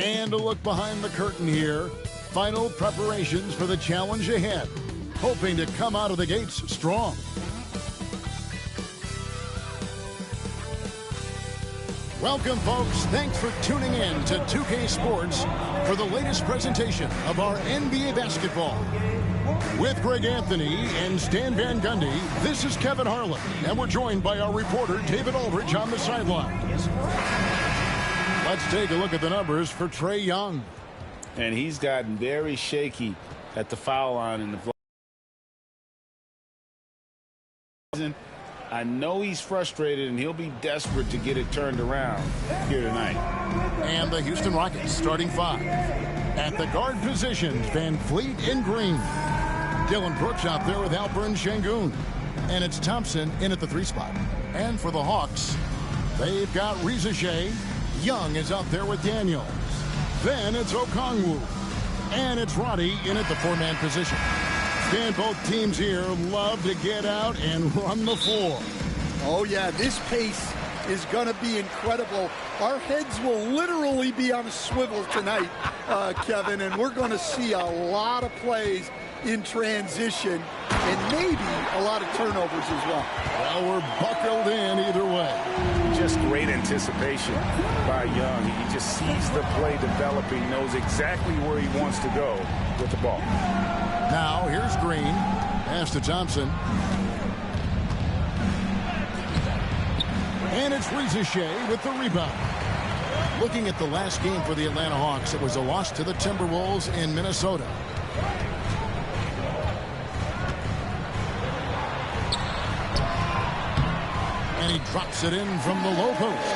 And a look behind the curtain here. Final preparations for the challenge ahead. Hoping to come out of the gates strong. Welcome, folks. Thanks for tuning in to 2K Sports for the latest presentation of our NBA basketball. With Greg Anthony and Stan Van Gundy, this is Kevin Harlan, and we're joined by our reporter, David Aldridge, on the sidelines. Let's take a look at the numbers for Trae Young. And he's gotten very shaky at the foul line in the season. I know he's frustrated, and he'll be desperate to get it turned around here tonight. And the Houston Rockets starting five. At the guard positions, Van Fleet and Green. Dillon Brooks out there with Alperen Sengun. And it's Thompson in at the 3 spot. And for the Hawks, they've got Reza Shea. Young is out there with Daniels. Then it's Okongwu. And it's Roddy in at the 4-man position. And both teams here love to get out and run the floor. Oh, yeah, this pace is going to be incredible. Our heads will literally be on a swivel tonight, Kevin, and we're going to see a lot of plays in transition and maybe a lot of turnovers as well. Well, we're buckled in either way. Just great anticipation by Young. He just sees the play developing, knows exactly where he wants to go with the ball. Now, here's Green. Pass to Thompson. And it's Reza Shea with the rebound. Looking at the last game for the Atlanta Hawks, it was a loss to the Timberwolves in Minnesota. And he drops it in from the low post.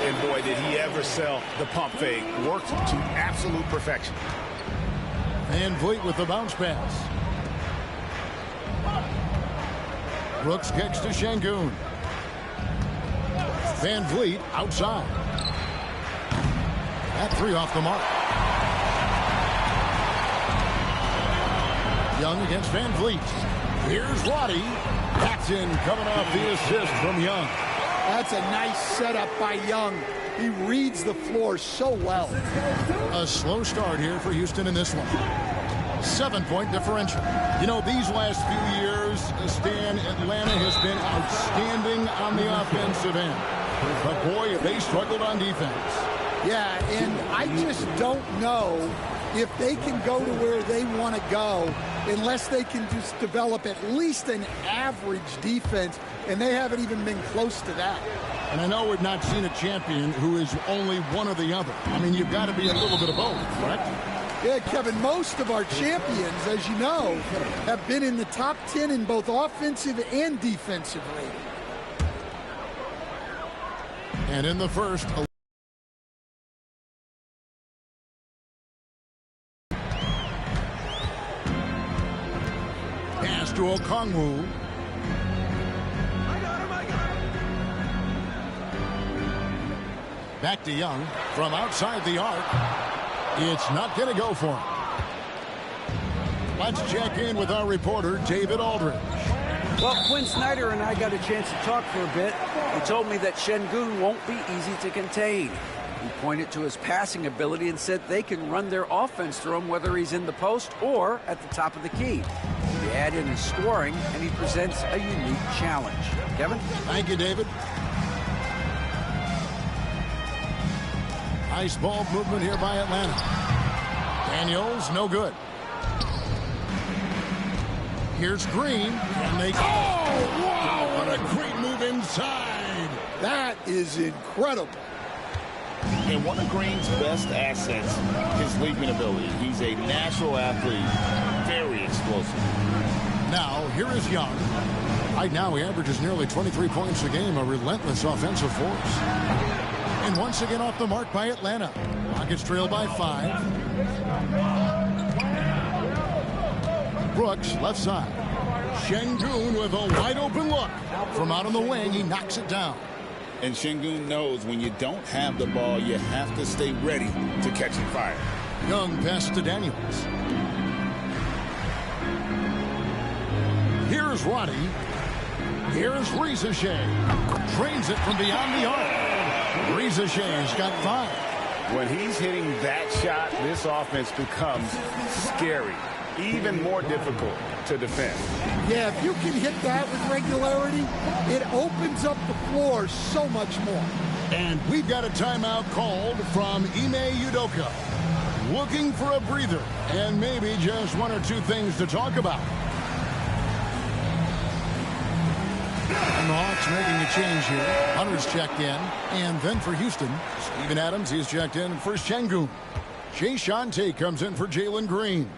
And boy, did he ever sell the pump fake. Worked to absolute perfection. Van Vliet with the bounce pass. Brooks kicks to Sengun. Van Vliet outside. That 3 off the mark. Young against Van Vliet. Here's Roddy. That's in, coming off the assist from Young. That's a nice setup by Young. He reads the floor so well. A slow start here for Houston in this one. 7-point differential. You know, these last few years, Stan, Atlanta has been outstanding on the offensive end. But boy, they struggled on defense. Yeah, and I just don't know if they can go to where they want to go unless they can just develop at least an average defense, and they haven't even been close to that. And I know we've not seen a champion who is only one or the other. I mean, you've got to be a little bit of both, correct? Yeah, Kevin, most of our champions, as you know, have been in the top 10 in both offensive and defensive rating. And in the first... pass to Okongwu. Back to Young from outside the arc. It's not going to go for him. Let's check in with our reporter, David Aldridge. Well, Quinn Snyder and I got a chance to talk for a bit. He told me that Sengun won't be easy to contain. He pointed to his passing ability and said they can run their offense through him whether he's in the post or at the top of the key. You add in his scoring, and he presents a unique challenge. Kevin? Thank you, David. Nice ball movement here by Atlanta. Daniels, no good. Here's Green, and they... Oh, wow, what a great move inside. That is incredible. And one of Green's best assets, his leaping ability. He's a natural athlete, very explosive. Now, here is Young. Right now, he averages nearly 23 points a game, a relentless offensive force. And once again off the mark by Atlanta. Rockets trail by 5. Brooks, left side. Sengun with a wide open look. From out on the wing, he knocks it down. And Sengun knows when you don't have the ball, you have to stay ready to catch and fire. Young pass to Daniels. Here's Roddy. Here's Reza Shea. Drains it from beyond the arc. Reza Shea's got 5. When he's hitting that shot, this offense becomes scary, even more difficult to defend. Yeah, if you can hit that with regularity, it opens up the floor so much more. And we've got a timeout called from Ime Udoka. Looking for a breather and maybe just one or two things to talk about. And the Hawks making a change here. Hunter's checked in. And then for Houston, Steven Adams, he's checked in for Şengün. Jay Shante comes in for Jalen Green.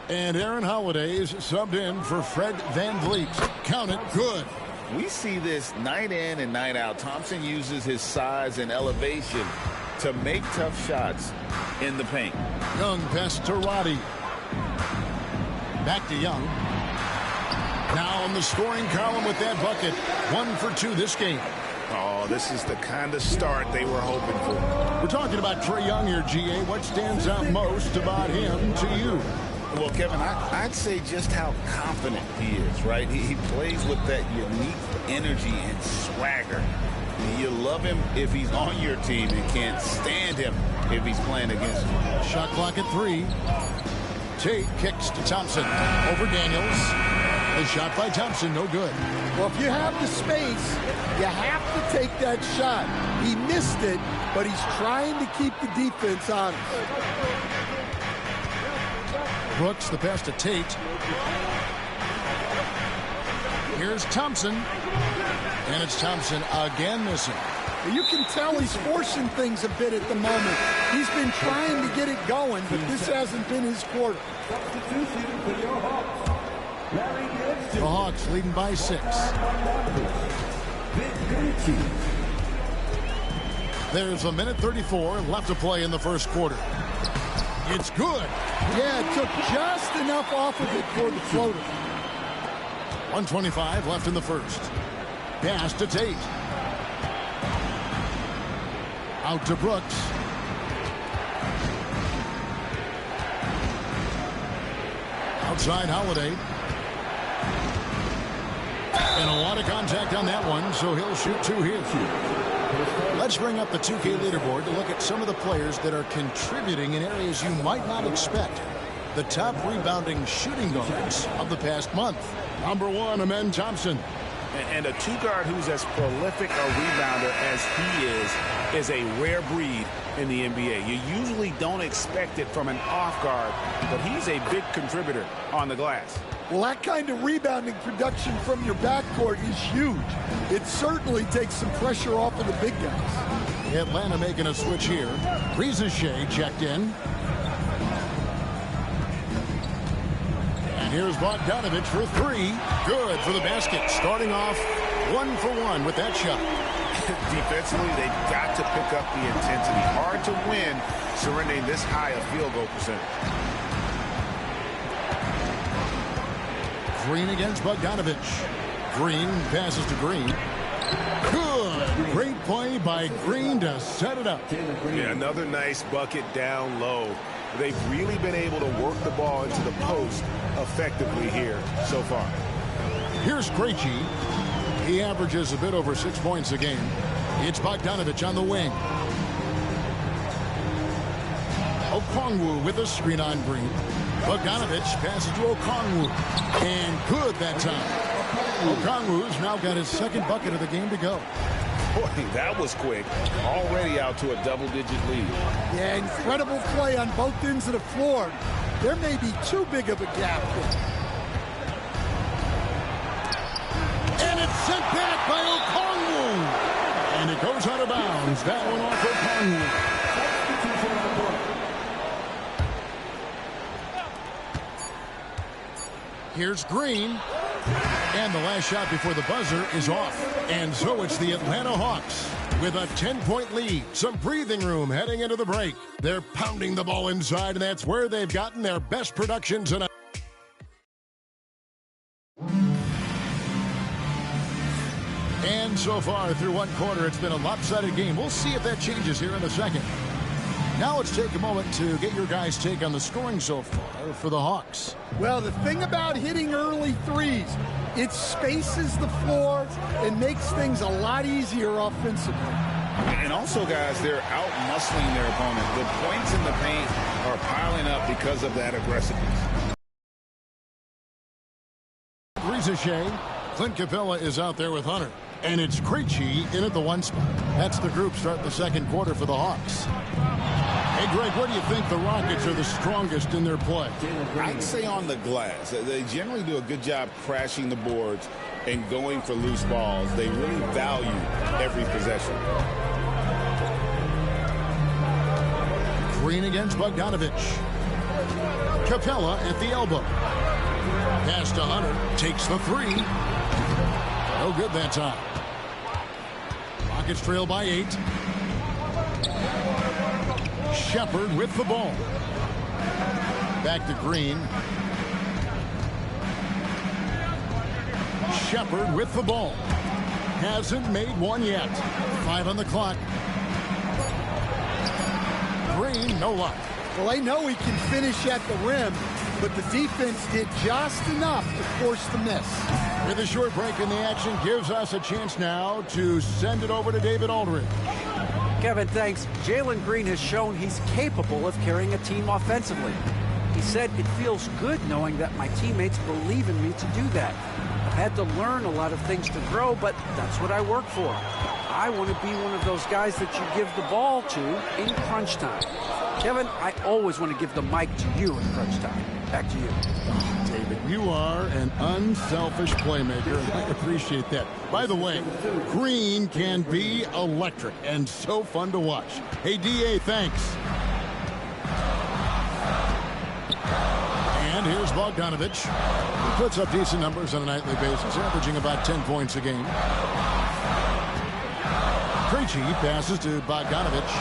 And Aaron Holiday is subbed in for Fred VanVleet. Count it, good. We see this night in and night out. Thompson uses his size and elevation to make tough shots in the paint. Young pass to Roddy. Back to Young. Now on the scoring column with that bucket. 1 for 2 this game. Oh, this is the kind of start they were hoping for. We're talking about Trae Young here, GA. What stands out most about him to you? Well, Kevin, I'd say just how confident he is, right? He plays with that unique energy and swagger. You love him if he's on your team and can't stand him if he's playing against you. Shot clock at 3. Tate kicks to Thompson. Over Daniels. A shot by Thompson, no good. Well, if you have the space, you have to take that shot. He missed it, but he's trying to keep the defense honest. Brooks, the pass to Tate. Here's Thompson. And it's Thompson again missing. You can tell he's forcing things a bit at the moment. He's been trying to get it going, but this hasn't been his quarter. The Hawks leading by 6. There's a minute 34 left to play in the first quarter. It's good. Yeah, it took just enough off of it for the floater. 1:25 left in the first. Pass to Tate. Out to Brooks. Outside Holiday. And a lot of contact on that one, so he'll shoot 2 here. Let's bring up the 2K leaderboard to look at some of the players that are contributing in areas you might not expect. The top rebounding shooting guards of the past month. Number 1, Amen Thompson. And a 2-guard who's as prolific a rebounder as he is a rare breed in the NBA. You usually don't expect it from an off guard, but he's a big contributor on the glass. Well, that kind of rebounding production from your backcourt is huge. It certainly takes some pressure off of the big guys. Atlanta making a switch here. Shea checked in. And here's Bogdanovich for 3. Good for the basket. Starting off 1 for 1 with that shot. Defensively, they've got to pick up the intensity. Hard to win surrendering this high a field goal percentage. Green against Bogdanovich. Green passes to Green. Good. Great play by Green to set it up. Yeah, another nice bucket down low. They've really been able to work the ball into the post effectively here so far. Here's Krejci. He averages a bit over 6 points a game. It's Bogdanovich on the wing. Okongwu with a screen on Green. Bogdanovich passes to Okongwu. And good that time. Okongwu's now got his 2nd bucket of the game to go. Boy, that was quick. Already out to a double-digit lead. Yeah, incredible play on both ends of the floor. There may be too big of a gap there. And it's sent back by Okongwu. And it goes out of bounds. That one off Okongwu. Here's Green. And the last shot before the buzzer is off. And so it's the Atlanta Hawks with a 10-point lead. Some breathing room heading into the break. They're pounding the ball inside, and that's where they've gotten their best production tonight. And so far through one quarter, it's been a lopsided game. We'll see if that changes here in a second. Now let's take a moment to get your guys' take on the scoring so far for the Hawks. Well, the thing about hitting early threes, it spaces the floor and makes things a lot easier offensively. And also, guys, they're out-muscling their opponent. The points in the paint are piling up because of that aggressiveness. Ricochet. Clint Capella is out there with Hunter. And it's Krejci in at the 1 spot. That's the group starting the second quarter for the Hawks. Hey, Greg, where do you think the Rockets are the strongest in their play? I'd say on the glass. They generally do a good job crashing the boards and going for loose balls. They really value every possession. Green against Bogdanovich. Capella at the elbow. Pass to Hunter. Takes the 3. No good that time. Rockets trail by 8. Shepard with the ball. Back to Green. Shepard with the ball. Hasn't made one yet. 5 on the clock. Green, no luck. Well, they know he can finish at the rim, but the defense did just enough to force the miss. With a short break in the action gives us a chance now to send it over to David Aldridge. Kevin, thanks. Jalen Green has shown he's capable of carrying a team offensively. He said, "It feels good knowing that my teammates believe in me to do that. I've had to learn a lot of things to grow, but that's what I work for. I want to be one of those guys that you give the ball to in crunch time." Kevin, I always want to give the mic to you in crunch time. Back to you. David, you are an unselfish playmaker, and I appreciate that. By the way, Green can be electric and so fun to watch. Hey, D.A., thanks. And here's Bogdanovich. He puts up decent numbers on a nightly basis, averaging about 10 points a game. Krejci passes to Bogdanovich.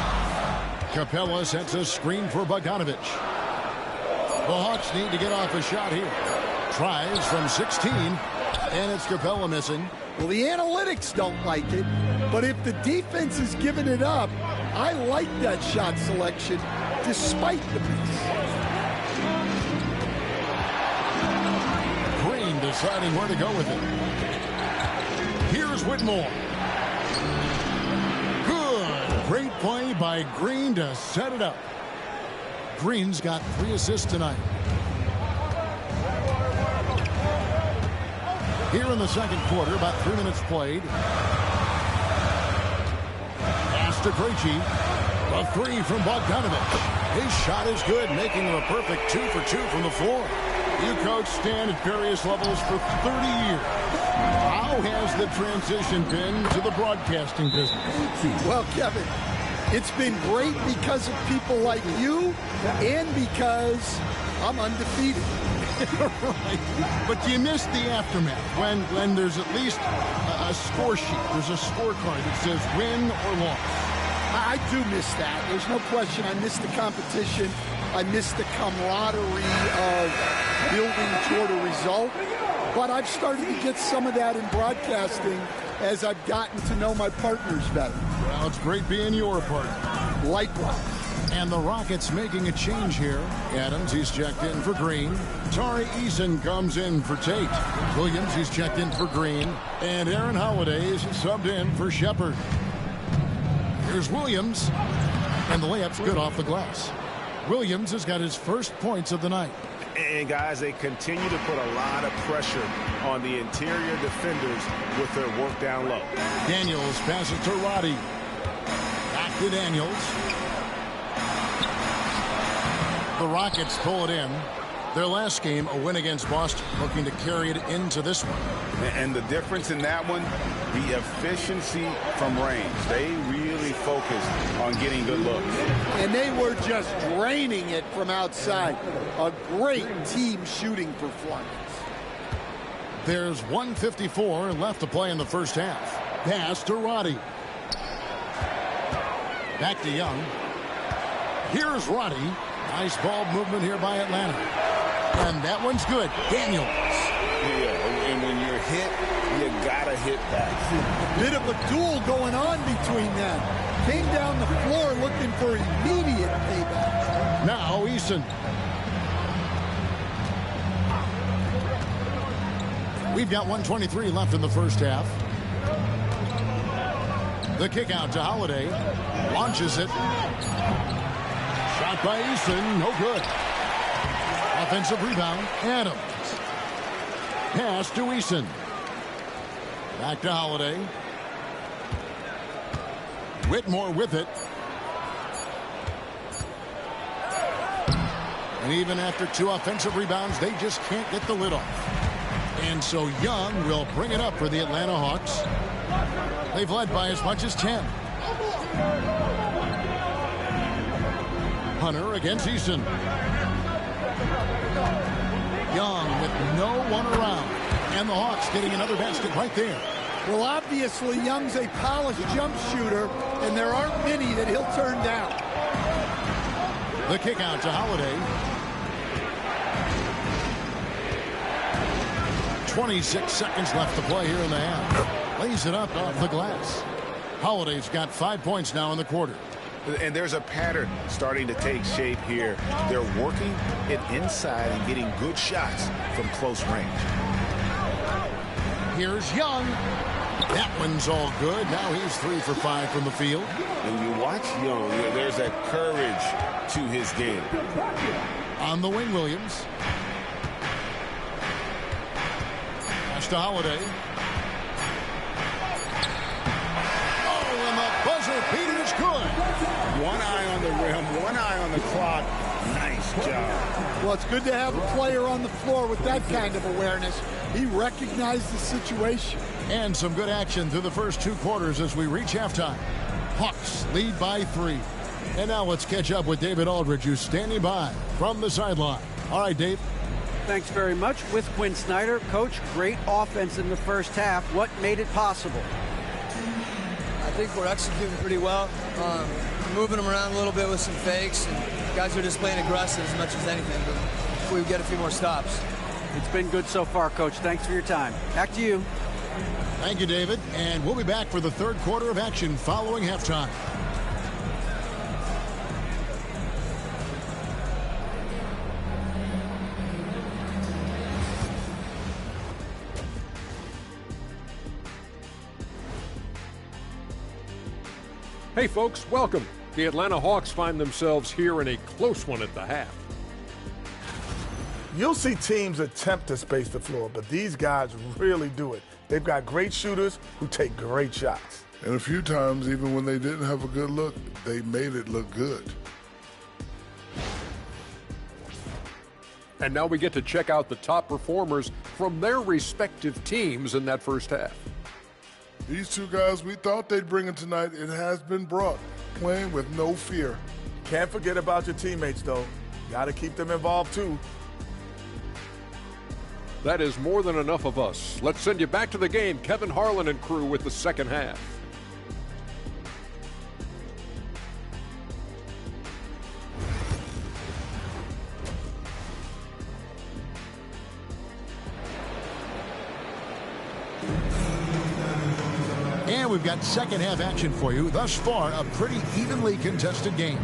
Capella sets a screen for Bogdanovich. The Hawks need to get off a shot here. Tries from 16, and it's Capella missing. Well, the analytics don't like it, but if the defense is giving it up, I like that shot selection despite the miss. Green deciding where to go with it. Here's Whitmore. Good. Great play by Green to set it up. Green's got 3 assists tonight. Here in the second quarter, about 3 minutes played. Pass to Krejci. A 3 from Bogdanovich. His shot is good, making him a perfect 2 for 2 from the floor. You coach Stan at various levels for 30 years. How has the transition been to the broadcasting business? Well, Kevin, it's been great because of people like you and because I'm undefeated. Right. But you miss the aftermath when there's at least a score sheet. There's a scorecard that says win or loss. I do miss that. There's no question. I miss the competition. I miss the camaraderie of building toward a result. But I've started to get some of that in broadcasting as I've gotten to know my partners better. Well, it's great being your partner. Likewise. And the Rockets making a change here. Adams, he's checked in for Green. Tari Eason comes in for Tate. Williams, he's checked in for Green. And Aaron Holiday's subbed in for Shepard. Here's Williams. And the layup's good off the glass. Williams has got his first points of the night. And, guys, they continue to put a lot of pressure on the interior defenders with their work down low. Daniels passes to Roddy. Back to Daniels. The Rockets pull it in. Their last game, a win against Boston, looking to carry it into this one. And the difference in that one, the efficiency from range. They really focused on getting good looks. And they were just draining it from outside. A great team shooting performance. There's 1:54 left to play in the first half. Pass to Roddy. Back to Young. Here's Roddy. Nice ball movement here by Atlanta. And that one's good. Daniels. Yeah, and when you're hit, you gotta hit back. Bit of a duel going on between them. Came down the floor looking for immediate payback. Now Eason. We've got 1:23 left in the first half. The kick out to Holiday. Launches it. Shot by Easton. No good. Offensive rebound. Adams. Pass to Easton. Back to Holiday. Whitmore with it. And even after 2 offensive rebounds, they just can't get the lid off. And so Young will bring it up for the Atlanta Hawks. They've led by as much as 10. Hunter against Easton. Young with no one around. And the Hawks getting another basket right there. Well, obviously, Young's a polished jump shooter, and there aren't many that he'll turn down. The kick out to Holiday. 26 seconds left to play here in the half. Lays it up off the glass. Holiday's got 5 points now in the quarter. And there's a pattern starting to take shape here. They're working it inside and getting good shots from close range. Here's Young. That one's all good. Now he's 3 for 5 from the field. When you watch Young, there's that courage to his game. On the wing, Williams. Pass to Holiday. Oh, and the buzzer beater is good. One eye on the rim, one eye on the clock. Nice job. Well, it's good to have a player on the floor with that kind of awareness. He recognized the situation. And some good action through the first 2 quarters as we reach halftime. Hawks lead by 3. And now let's catch up with David Aldridge, who's standing by from the sideline. All right, Dave. Thanks very much. With Quinn Snyder, Coach, great offense in the first half. What made it possible? I think we're executing pretty well. Moving them around a little bit with some fakes. And guys are just playing aggressive as much as anything. But if we get a few more stops. It's been good so far, Coach. Thanks for your time. Back to you. Thank you, David. And we'll be back for the third quarter of action following halftime. Hey folks, welcome. The Atlanta Hawks find themselves here in a close one at the half. You'll see teams attempt to space the floor, but these guys really do it. They've got great shooters who take great shots. And a few times, even when they didn't have a good look, they made it look good. And now we get to check out the top performers from their respective teams in that first half. These 2 guys we thought they'd bring in tonight, it has been brought, playing with no fear. Can't forget about your teammates, though. Got to keep them involved, too. That is more than enough of us. Let's send you back to the game. Kevin Harlan and crew with the second half. And we've got second half action for you. Thus far, a pretty evenly contested game.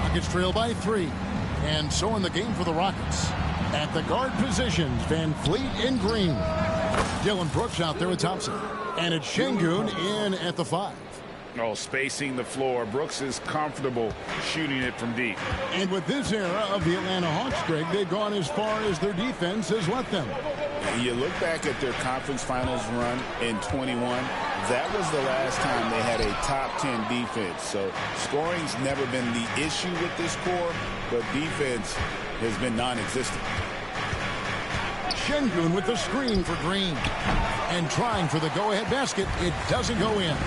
Rockets trail by 3. And so in the game for the Rockets. At the guard positions, Van Fleet in green. Dylan Brooks out there with Thompson. And it's Şengün in at the 5. Oh, spacing the floor. Brooks is comfortable shooting it from deep. And with this era of the Atlanta Hawks, Greg, they've gone as far as their defense has let them. You look back at their conference finals run in 21, that was the last time they had a top 10 defense. So scoring's never been the issue with this core, but defense has been non-existent. Şengün with the screen for Green. And trying for the go-ahead basket. It doesn't go in.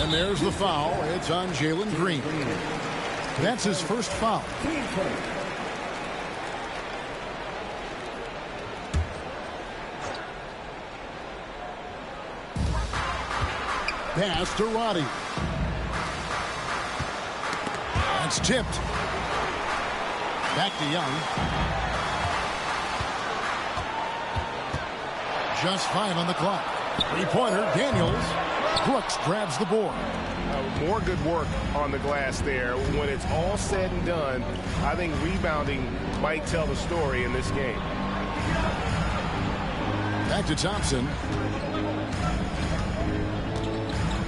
And there's the foul. It's on Jalen Green. That's his first foul. Pass to Roddy. That's tipped. Back to Young. Just 5 on the clock. Three-pointer, Daniels. Brooks grabs the board. More good work on the glass there. When it's all said and done, I think rebounding might tell the story in this game. Back to Thompson.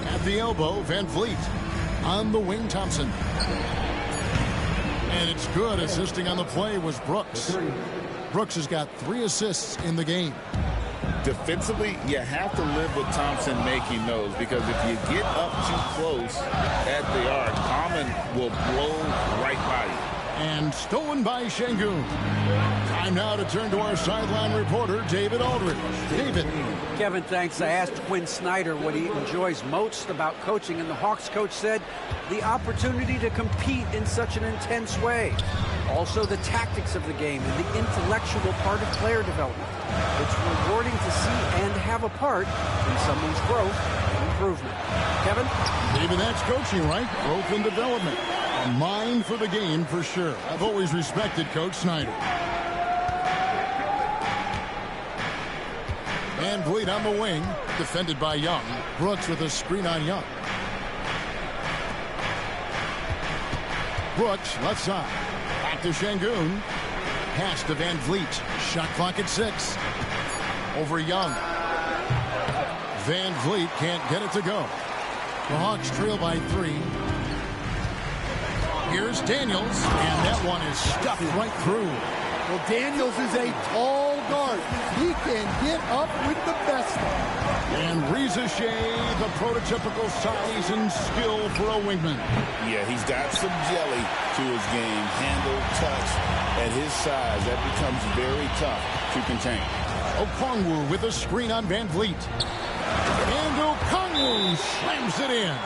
At the elbow, Van Vliet. On the wing, Thompson. And it's good. Assisting on the play was Brooks. Brooks has got 3 assists in the game. Defensively, you have to live with Thompson making those, because if you get up too close at the arc, Common will blow right by you. And stolen by Şengün. Time now to turn to our sideline reporter, David Aldridge. David. Kevin, thanks. I asked Quinn Snyder what he enjoys most about coaching, and the Hawks coach said the opportunity to compete in such an intense way. Also, the tactics of the game and the intellectual part of player development. It's rewarding to see and have a part in someone's growth and improvement. Kevin? David, that's coaching, right? Growth and development. A mind for the game, for sure. I've always respected Coach Snyder. Van Vliet on the wing, defended by Young. Brooks with a screen on Young. Brooks, left side. Back to Şengün. Pass to Van Vliet. Shot clock at 6. Over Young. Van Vliet can't get it to go. The Hawks trail by 3. Here's Daniels, and that one is stuffed right through. Well, Daniels is a tall guard. He can get up with the best. And Reza Shea, the prototypical size and skill for a wingman. Yeah, he's got some jelly to his game. Handle, touch. At his size, that becomes very tough to contain. Okongwu with a screen on Van Vliet. And Okongwu slams it in.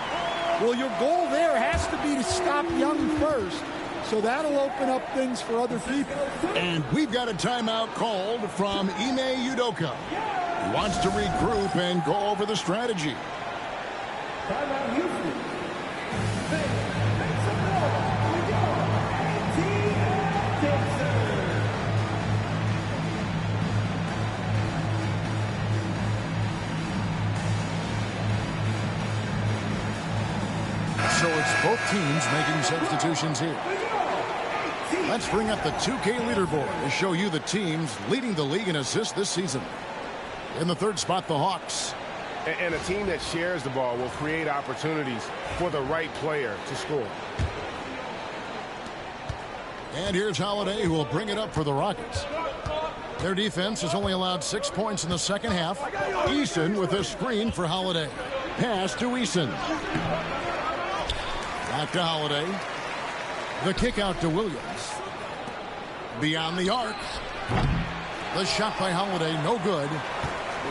Well, your goal there has to be to stop Young first, so that'll open up things for other people. And we've got a timeout called from Ime Udoka. He wants to regroup and go over the strategy. Timeout Houston. So it's both teams making substitutions here. Let's bring up the 2K leaderboard to show you the teams leading the league in assists this season. In the 3rd spot, the Hawks. And a team that shares the ball will create opportunities for the right player to score. And here's Holiday, who will bring it up for the Rockets. Their defense has only allowed 6 points in the second half. Eason with a screen for Holiday. Pass to Eason. Back to Holiday. The kick out to Williams. Beyond the arc. The shot by Holiday, no good.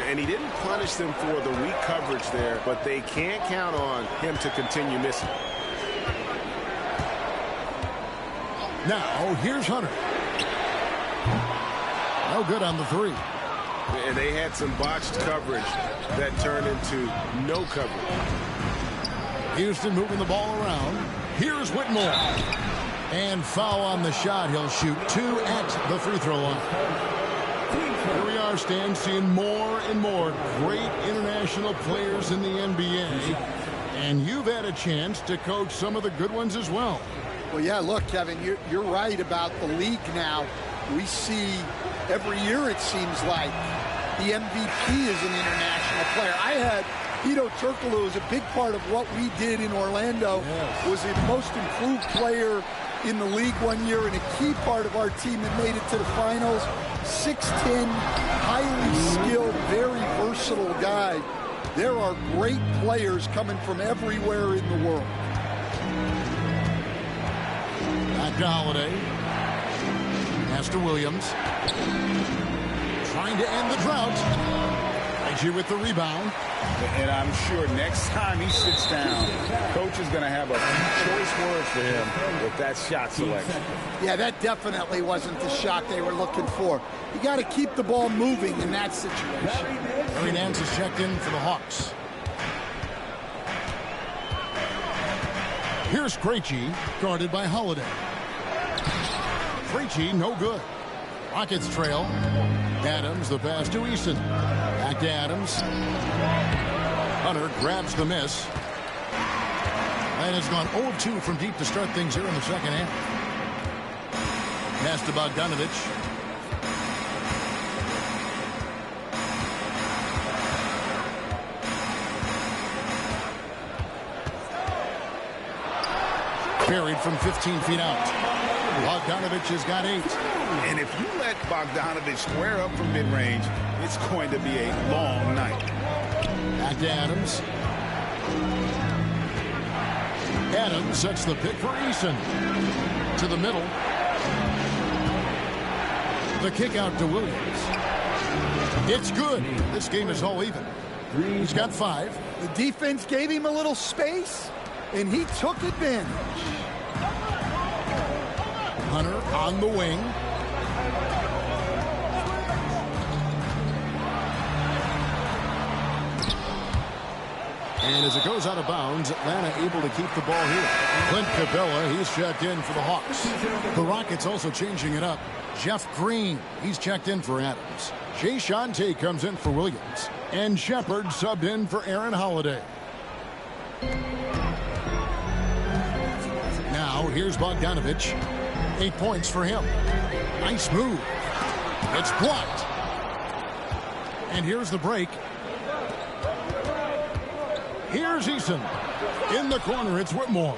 And he didn't punish them for the weak coverage there, but they can't count on him to continue missing. Now, here's Hunter. No good on the 3. And they had some botched coverage that turned into no coverage. Houston moving the ball around. Here's Whitmore. And foul on the shot. He'll shoot 2 at the free throw line. Here we are, Stan, seeing more and more great international players in the NBA. And you've had a chance to coach some of the good ones as well. Well, yeah, look, Kevin, you're right about the league now. We see every year, it seems like, the MVP is an international player. I had Hedo Turkoglu was a big part of what we did in Orlando. Yes. Was the most improved player in the league one year and a key part of our team that made it to the finals. 6'10", highly skilled, very versatile guy. There are great players coming from everywhere in the world. Back to Holiday. Pass to Williams. Trying to end the drought. Reggie with the rebound. And I'm sure next time he sits down, coach is going to have a few choice words for him with that shot selection. Yeah, that definitely wasn't the shot they were looking for. You got to keep the ball moving in that situation. Larry Nance is checked in for the Hawks. Here's Krejci, guarded by Holiday. Krejci, no good. Rockets trail. Adams, the pass to Eason. Back to Adams. Hunter grabs the miss. And has gone 0-2 from deep to start things here in the second half. Pass to Bogdanovich. Buried from 15 feet out. Bogdanovich has got 8. And if you let Bogdanovich square up from mid-range, it's going to be a long night. Back to Adams. Adams sets the pick for Eason. To the middle. The kick out to Williams. It's good. This game is all even. He's got 5. The defense gave him a little space, and he took advantage. Hunter on the wing. And as it goes out of bounds, Atlanta able to keep the ball here. Clint Capella, he's checked in for the Hawks. The Rockets also changing it up. Jeff Green, he's checked in for Adams. Jay Shante comes in for Williams. And Shepard subbed in for Aaron Holiday. Now, here's Bogdanovich. 8 points for him. Nice move. It's blocked. And here's the break. Here's Eason. In the corner, it's Whitmore.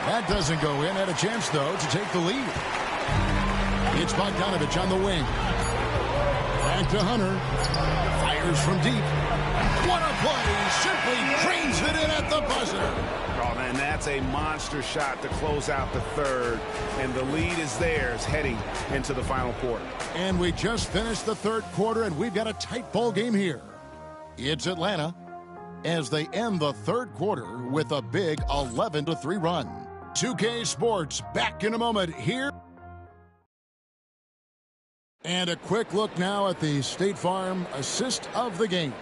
That doesn't go in. Had a chance, though, to take the lead. It's Bogdanovich on the wing. Back to Hunter. Fires from deep. What a play. Simply drains it in at the buzzer. Oh, man, that's a monster shot to close out the third. And the lead is theirs heading into the final quarter. And we just finished the third quarter, and we've got a tight ball game here. It's Atlanta as they end the third quarter with a big 11-3 run. 2K Sports back in a moment here. And a quick look now at the State Farm assist of the game.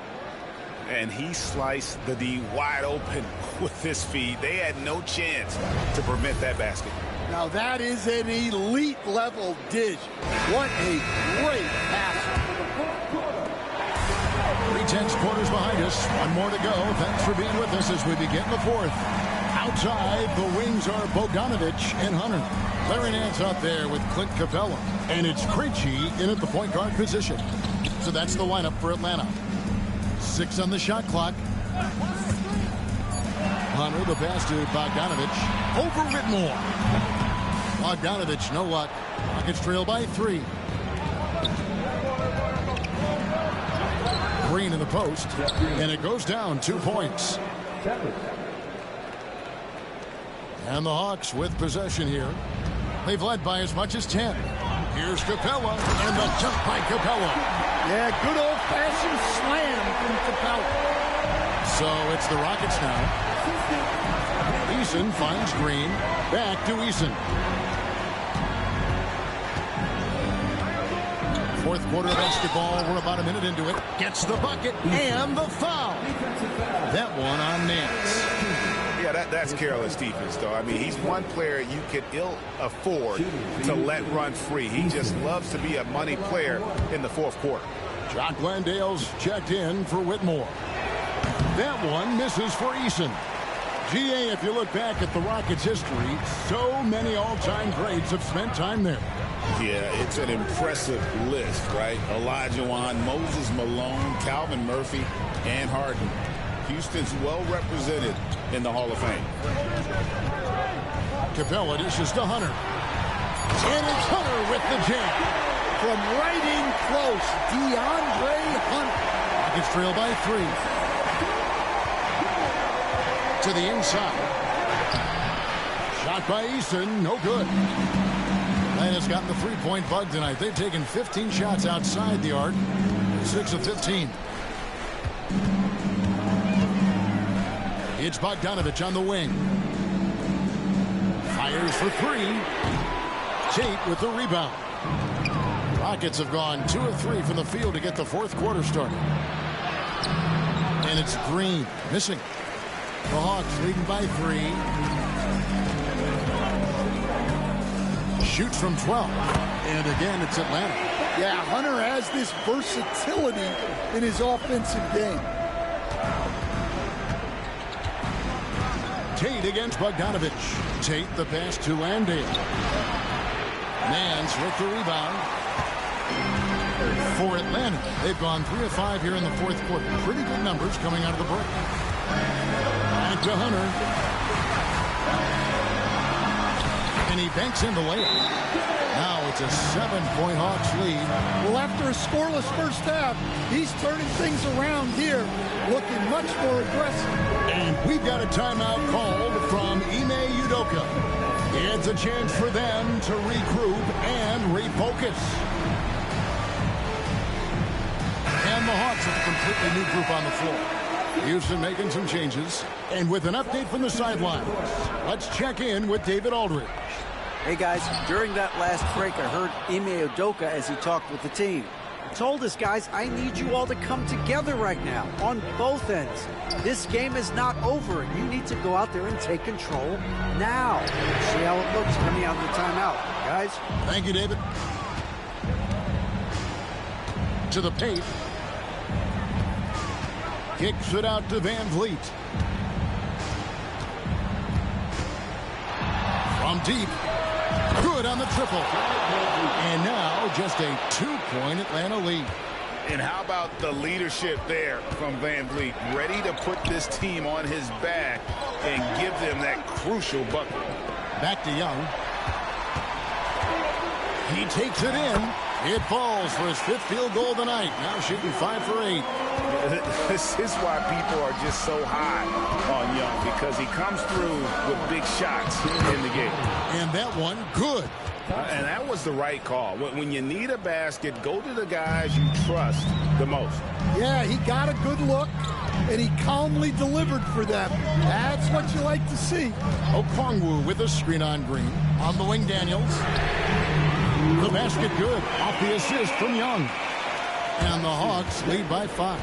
And he sliced the D wide open with his feed. They had no chance to prevent that basket. Now that is an elite level dish. What a great pass. 3/10 quarters behind us. One more to go. Thanks for being with us as we begin the fourth. Outside, the wings are Bogdanovich and Hunter. Larry Nance out there with Clint Capella. And it's Krejci in at the point guard position. So that's the lineup for Atlanta. 6 on the shot clock. Hunter, the pass to Bogdanovich. Over Whitmore. Bogdanovich, no luck. Rockets trail by 3. Green in the post. And it goes down 2 points. And the Hawks with possession here. They've led by as much as 10. Here's Capella, and the jump by Capella. Yeah, good old-fashioned slam from Capella. So it's the Rockets now. Eason finds Green. Back to Eason. Fourth quarter basketball. We're about a minute into it. Gets the bucket and the foul. That one on Nance. Yeah, that's careless defense, though. I mean, he's one player you could ill afford to let run free. He just loves to be a money player in the fourth quarter. Jock Landale's checked in for Whitmore. That one misses for Eason. GA, if you look back at the Rockets' history, so many all-time greats have spent time there. Yeah, it's an impressive list, right? Olajuwon, Moses Malone, Calvin Murphy, and Harden. Houston's well represented in the Hall of Fame. Capella dishes to Hunter. And it's Hunter with the jam. From right in close, DeAndre Hunter. Rockets trail by 3. To the inside. Shot by Eason, no good. Atlanta's gotten the three-point bug tonight. They've taken 15 shots outside the arc. 6 of 15. It's Bogdanovich on the wing. Fires for 3. Tate with the rebound. Rockets have gone 2 of 3 from the field to get the fourth quarter started. And it's Green missing. The Hawks leading by 3. Shoots from 12. And again, it's Atlanta. Yeah, Hunter has this versatility in his offensive game. Tate against Bogdanovich. Tate the pass to Landale. Mans with the rebound. For Atlanta, they've gone 3 of 5 here in the fourth quarter. Pretty good numbers coming out of the break. Back to Hunter. And he banks in the layup. Now it's a 7-point Hawks lead. Well, after a scoreless first half, he's turning things around here, looking much more aggressive. And we've got a timeout called from Ime Udoka. It's a chance for them to regroup and refocus. And the Hawks with a completely new group on the floor. Houston making some changes. And with an update from the sidelines, let's check in with David Aldridge. Hey guys, during that last break, I heard Ime Udoka as he talked with the team. He told us, guys, I need you all to come together right now on both ends. This game is not over. You need to go out there and take control now. See how it looks coming out of the timeout, guys. Thank you, David. To the paint. Kicks it out to Van Vliet. From deep. Good on the triple. And now just a 2-point Atlanta lead. And how about the leadership there from Van Vliet? Ready to put this team on his back and give them that crucial bucket. Back to Young. He takes it in. It falls for his 5th field goal of the night. Now shooting 5 for 8. This is why people are just so high on Young, because he comes through with big shots in the game. And that one, good. And that was the right call. When you need a basket, go to the guys you trust the most. Yeah, he got a good look, and he calmly delivered for them. That's what you like to see. Okongwu with a screen on Green. On the wing, Daniels. The basket good. Off the assist from Young. And the Hawks lead by 5.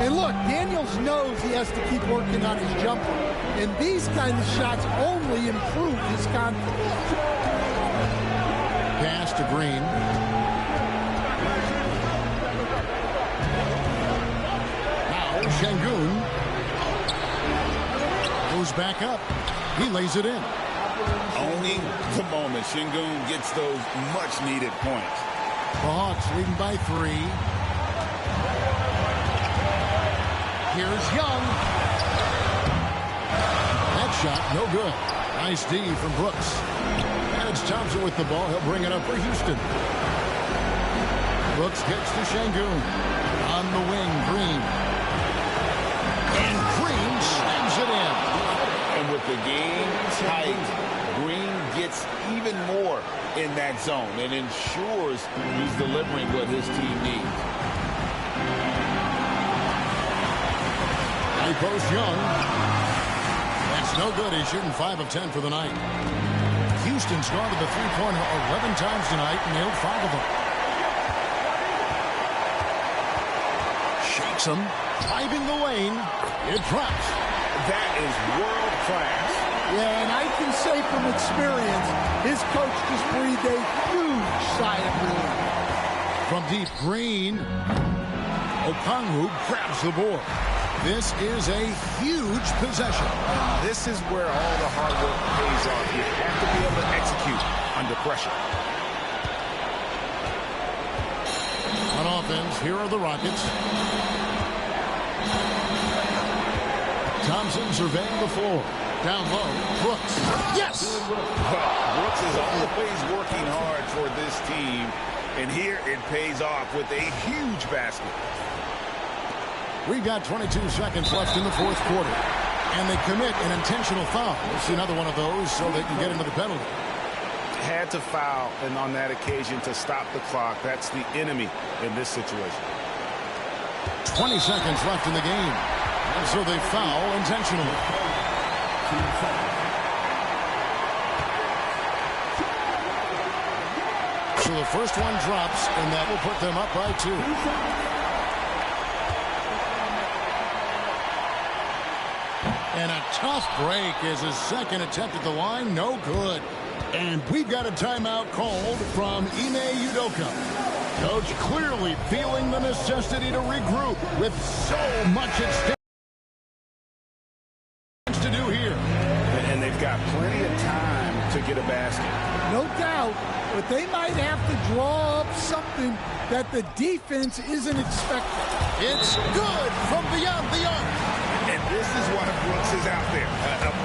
And look, Daniels knows he has to keep working on his jumper. And these kind of shots only improve his confidence. Pass to Green. Now Şengün goes back up. He lays it in. Only the moment Şengün gets those much-needed points. The Hawks leading by 3. Here's Young. That shot, no good. Nice D from Brooks. And it's Thompson with the ball. He'll bring it up for Houston. Brooks gets to Şengün. On the wing, Green. And Green slams it in. And with the game tight, Green gets even more in that zone and ensures he's delivering what his team needs. He posts Young. That's no good. He's shooting 5 of 10 for the night. Houston's gone to the three-pointer 11 times tonight and nailed 5 of them. Shakes him. Driving the lane. It drops. That is world class. Yeah, and I can say from experience, his coach just breathed a huge sigh of relief. From deep, Green. Okongwu grabs the board. This is a huge possession. This is where all the hard work pays off. You have to be able to execute under pressure. On offense, here are the Rockets. Thompson surveying the floor. Down low, Brooks. Yes! Brooks is always working hard for this team, and here it pays off with a huge basket. We've got 22 seconds left in the fourth quarter. And they commit an intentional foul. We'll see another one of those so they can get into the penalty. Had to foul, and on that occasion to stop the clock. That's the enemy in this situation. 20 seconds left in the game. And so they foul intentionally. So the first one drops, and that will put them up by 2. And a tough break is his second attempt at the line. No good. And we've got a timeout called from Ime Udoka. Coach clearly feeling the necessity to regroup with so much at stake to do here. doubt, but they might have to draw up something that the defense isn't expecting. It's good from beyond the arc. And this is why Brooks is out there.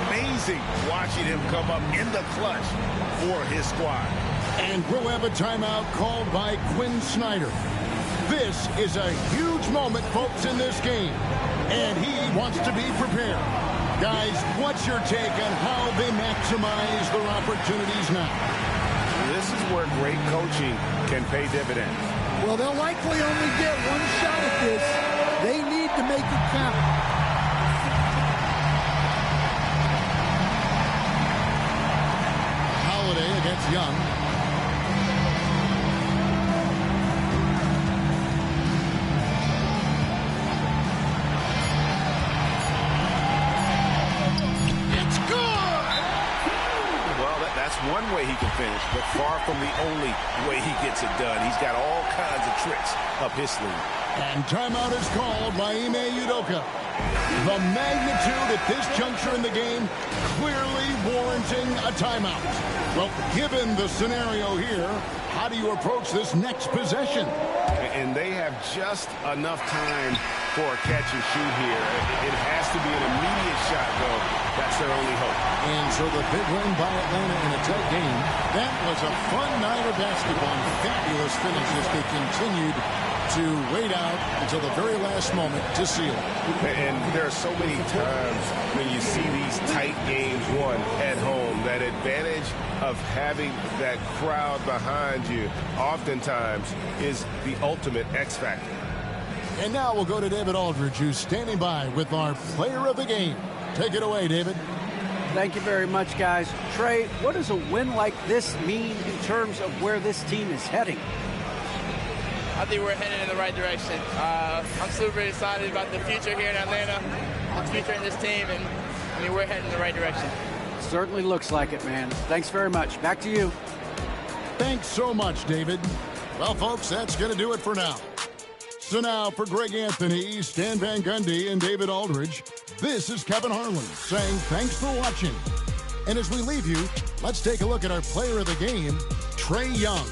Amazing watching him come up in the clutch for his squad. And we'll have a timeout called by Quinn Snyder. This is a huge moment, folks, in this game. And he wants to be prepared. Guys, what's your take on how they maximize their opportunities now? This is where great coaching can pay dividends. Well, they'll likely only get one shot at this. They need to make it count. Holiday against Young. It's good! Well, that's one way he can finish, but far from the only way he gets it done. He's got all kinds of tricks up his sleeve. And timeout is called by Ime Udoka. The magnitude at this juncture in the game clearly warranting a timeout. Well, given the scenario here, how do you approach this next possession? And they have just enough time for a catch and shoot here. It has to be an immediate shot, though. That's their only hope. And so the big win by Atlanta in a tight game. That was a fun night of basketball. Fabulous finish as they continued to wait out until the very last moment to seal it. And there are so many times when you see these tight games won at home, that advantage of having that crowd behind you oftentimes is the ultimate X factor. And now we'll go to David Aldridge, who's standing by with our player of the game. Take it away, David. Thank you very much, guys. Trey, what does a win like this mean in terms of where this team is heading? I think we're headed in the right direction. I'm super excited about the future here in Atlanta, the future in this team, and I mean, we're heading in the right direction. Certainly looks like it, man. Thanks very much. Back to you. Thanks so much, David. Well, folks, that's going to do it for now. So now for Greg Anthony, Stan Van Gundy, and David Aldridge, this is Kevin Harlan saying thanks for watching. And as we leave you, let's take a look at our player of the game, Trae Young.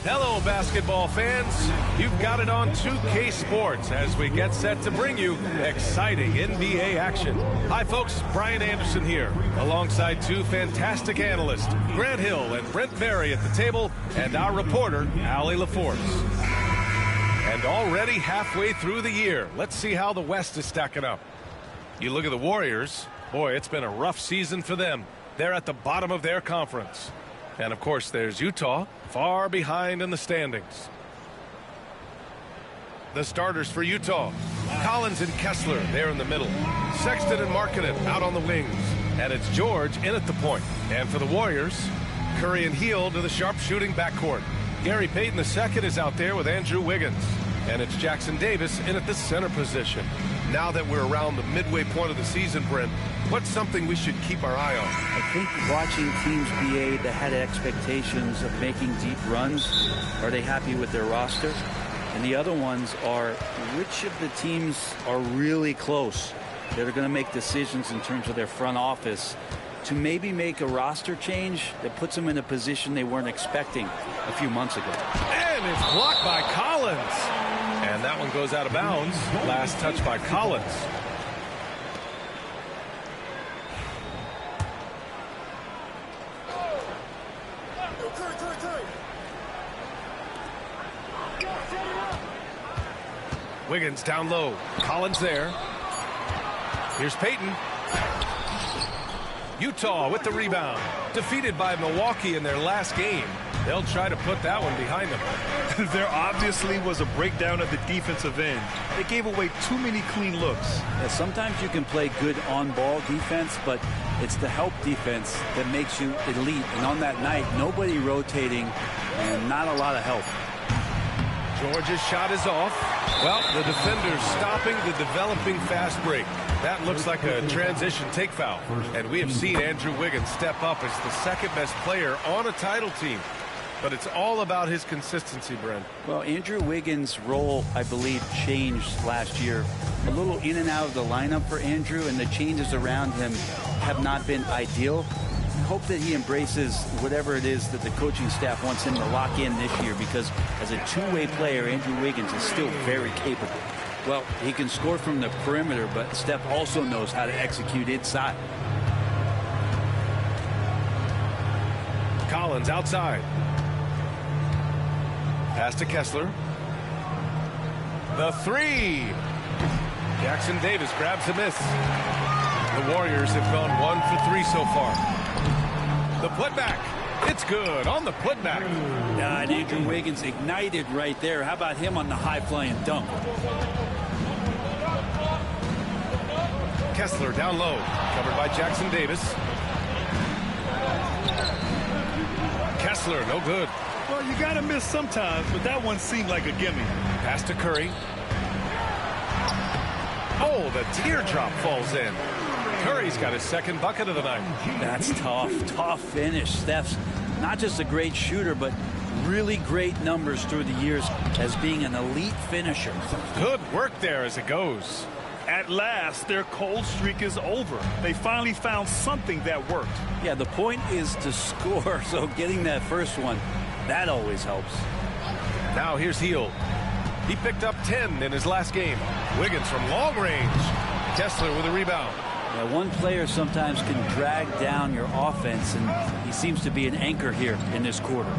Hello, basketball fans. You've got it on 2K Sports as we get set to bring you exciting NBA action. Hi, folks. Brian Anderson here, alongside two fantastic analysts, Grant Hill and Brent Berry at the table, and our reporter, Allie LaForce. And already halfway through the year, let's see how the West is stacking up. You look at the Warriors. Boy, it's been a rough season for them. They're at the bottom of their conference. And, of course, there's Utah, far behind in the standings. The starters for Utah, Collins and Kessler, they're in the middle. Sexton and Markkanen out on the wings. And it's George in at the point. And for the Warriors, Curry and Hield to the sharp-shooting backcourt. Gary Payton II is out there with Andrew Wiggins. And it's Jackson Davis in at the center position. Now that we're around the midway point of the season, Brent, what's something we should keep our eye on? I think watching teams BA that had expectations of making deep runs, are they happy with their roster? And the other ones are which of the teams are really close that are going to make decisions in terms of their front office to maybe make a roster change that puts them in a position they weren't expecting a few months ago. And it's blocked by Collins. And that one goes out of bounds. Last touch by Collins. Wiggins down low. Collins there. Here's Payton. Utah with the rebound. Defeated by Milwaukee in their last game. They'll try to put that one behind them. There obviously was a breakdown at the defensive end. They gave away too many clean looks. Yeah, sometimes you can play good on-ball defense, but it's the help defense that makes you elite. And on that night, nobody rotating and not a lot of help. George's shot is off. Well, the defender's stopping the developing fast break. That looks like a transition take foul. And we have seen Andrew Wiggins step up as the second best player on a title team. But it's all about his consistency, Brent. Well, Andrew Wiggins' role, I believe, changed last year. A little in and out of the lineup for Andrew, and the changes around him have not been ideal. I hope that he embraces whatever it is that the coaching staff wants him to lock in this year, because as a two-way player, Andrew Wiggins is still very capable. Well, he can score from the perimeter, but Steph also knows how to execute inside. Collins outside. Pass to Kessler. The three. Jackson Davis grabs the miss. The Warriors have gone 1 for 3 so far. The putback. It's good on the putback. And Andrew Wiggins ignited right there. How about him on the high-flying dunk? Kessler down low. Covered by Jackson Davis. Kessler, no good. Well, you got to miss sometimes, but that one seemed like a gimme. Pass to Curry. Oh, the teardrop falls in. Curry's got his second bucket of the night. That's tough finish. Steph's not just a great shooter, but really great numbers through the years as being an elite finisher. Good work there as it goes. At last, their cold streak is over. They finally found something that worked. Yeah, the point is to score, so getting that first one, that always helps. Now here's Hield. He picked up 10 in his last game. Wiggins from long range. Kessler with a rebound. Yeah, one player sometimes can drag down your offense, and he seems to be an anchor here in this quarter.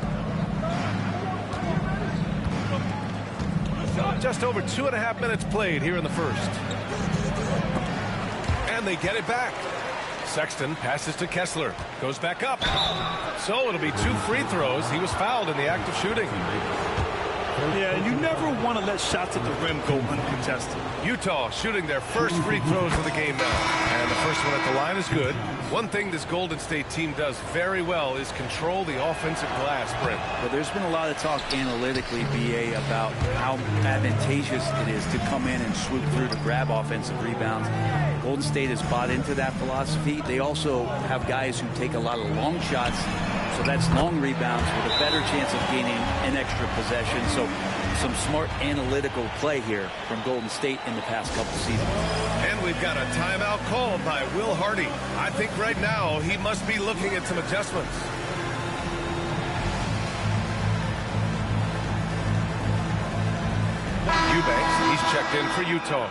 Just over 2.5 minutes played here in the first. And they get it back. Sexton passes to Kessler. Goes back up. So it'll be 2 free throws. He was fouled in the act of shooting. Yeah, you never want to let shots at the rim go uncontested. Utah shooting their first free throws of the game now. And the first one at the line is good. One thing this Golden State team does very well is control the offensive glass, Brent. Well, there's been a lot of talk analytically, BA, about how advantageous it is to come in and swoop through to grab offensive rebounds. Golden State has bought into that philosophy. They also have guys who take a lot of long shots, so that's long rebounds with a better chance of gaining an extra possession. So some smart analytical play here from Golden State in the past couple seasons. And we've got a timeout called by Will Hardy. I think right now he must be looking at some adjustments. Eubanks, he's checked in for Utah.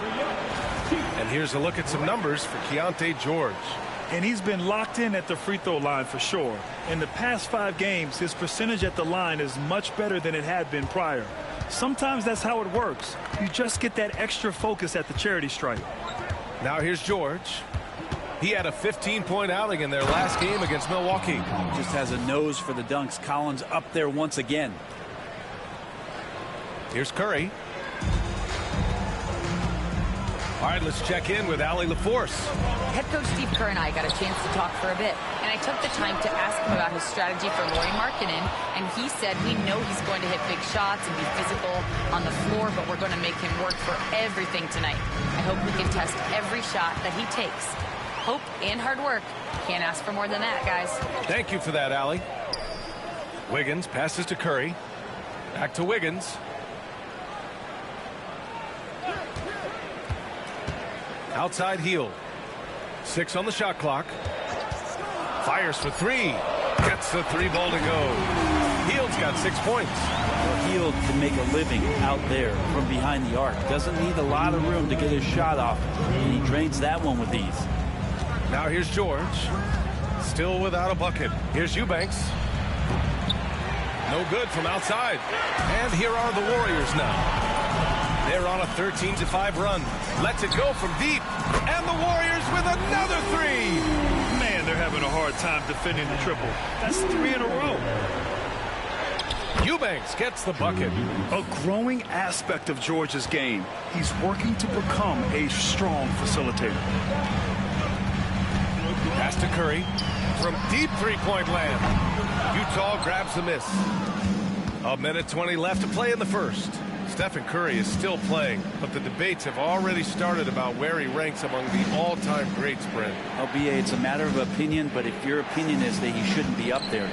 And here's a look at some numbers for Keontae George. And he's been locked in at the free throw line for sure. In the past 5 games, his percentage at the line is much better than it had been prior. Sometimes that's how it works. You just get that extra focus at the charity stripe. Now here's George. He had a 15-point outing in their last game against Milwaukee. Just has a nose for the dunks. Collins up there once again. Here's Curry. All right, let's check in with Allie LaForce. Head coach Steve Kerr and I got a chance to talk for a bit, and I took the time to ask him about his strategy for Lauri Markkanen, and he said we know he's going to hit big shots and be physical on the floor, but we're going to make him work for everything tonight. I hope we can test every shot that he takes. Hope and hard work. Can't ask for more than that, guys. Thank you for that, Allie. Wiggins passes to Curry. Back to Wiggins. Outside Hield. 6 on the shot clock. Fires for 3. Gets the 3-ball to go. Hield's got 6 points. Well, Hield can make a living out there from behind the arc. Doesn't need a lot of room to get his shot off. And he drains that one with ease. Now here's George. Still without a bucket. Here's Eubanks. No good from outside. And here are the Warriors now. They're on a 13-5 run. Lets it go from deep. And the Warriors with another 3. Man, they're having a hard time defending the triple. That's 3 in a row. Eubanks gets the bucket. A growing aspect of George's game. He's working to become a strong facilitator. Pass to Curry from deep 3-point land. Utah grabs the miss. 1:20 left to play in the first. Stephen Curry is still playing, but the debates have already started about where he ranks among the all-time greats, Brent. LBA, it's a matter of opinion, but if your opinion is that he shouldn't be up there,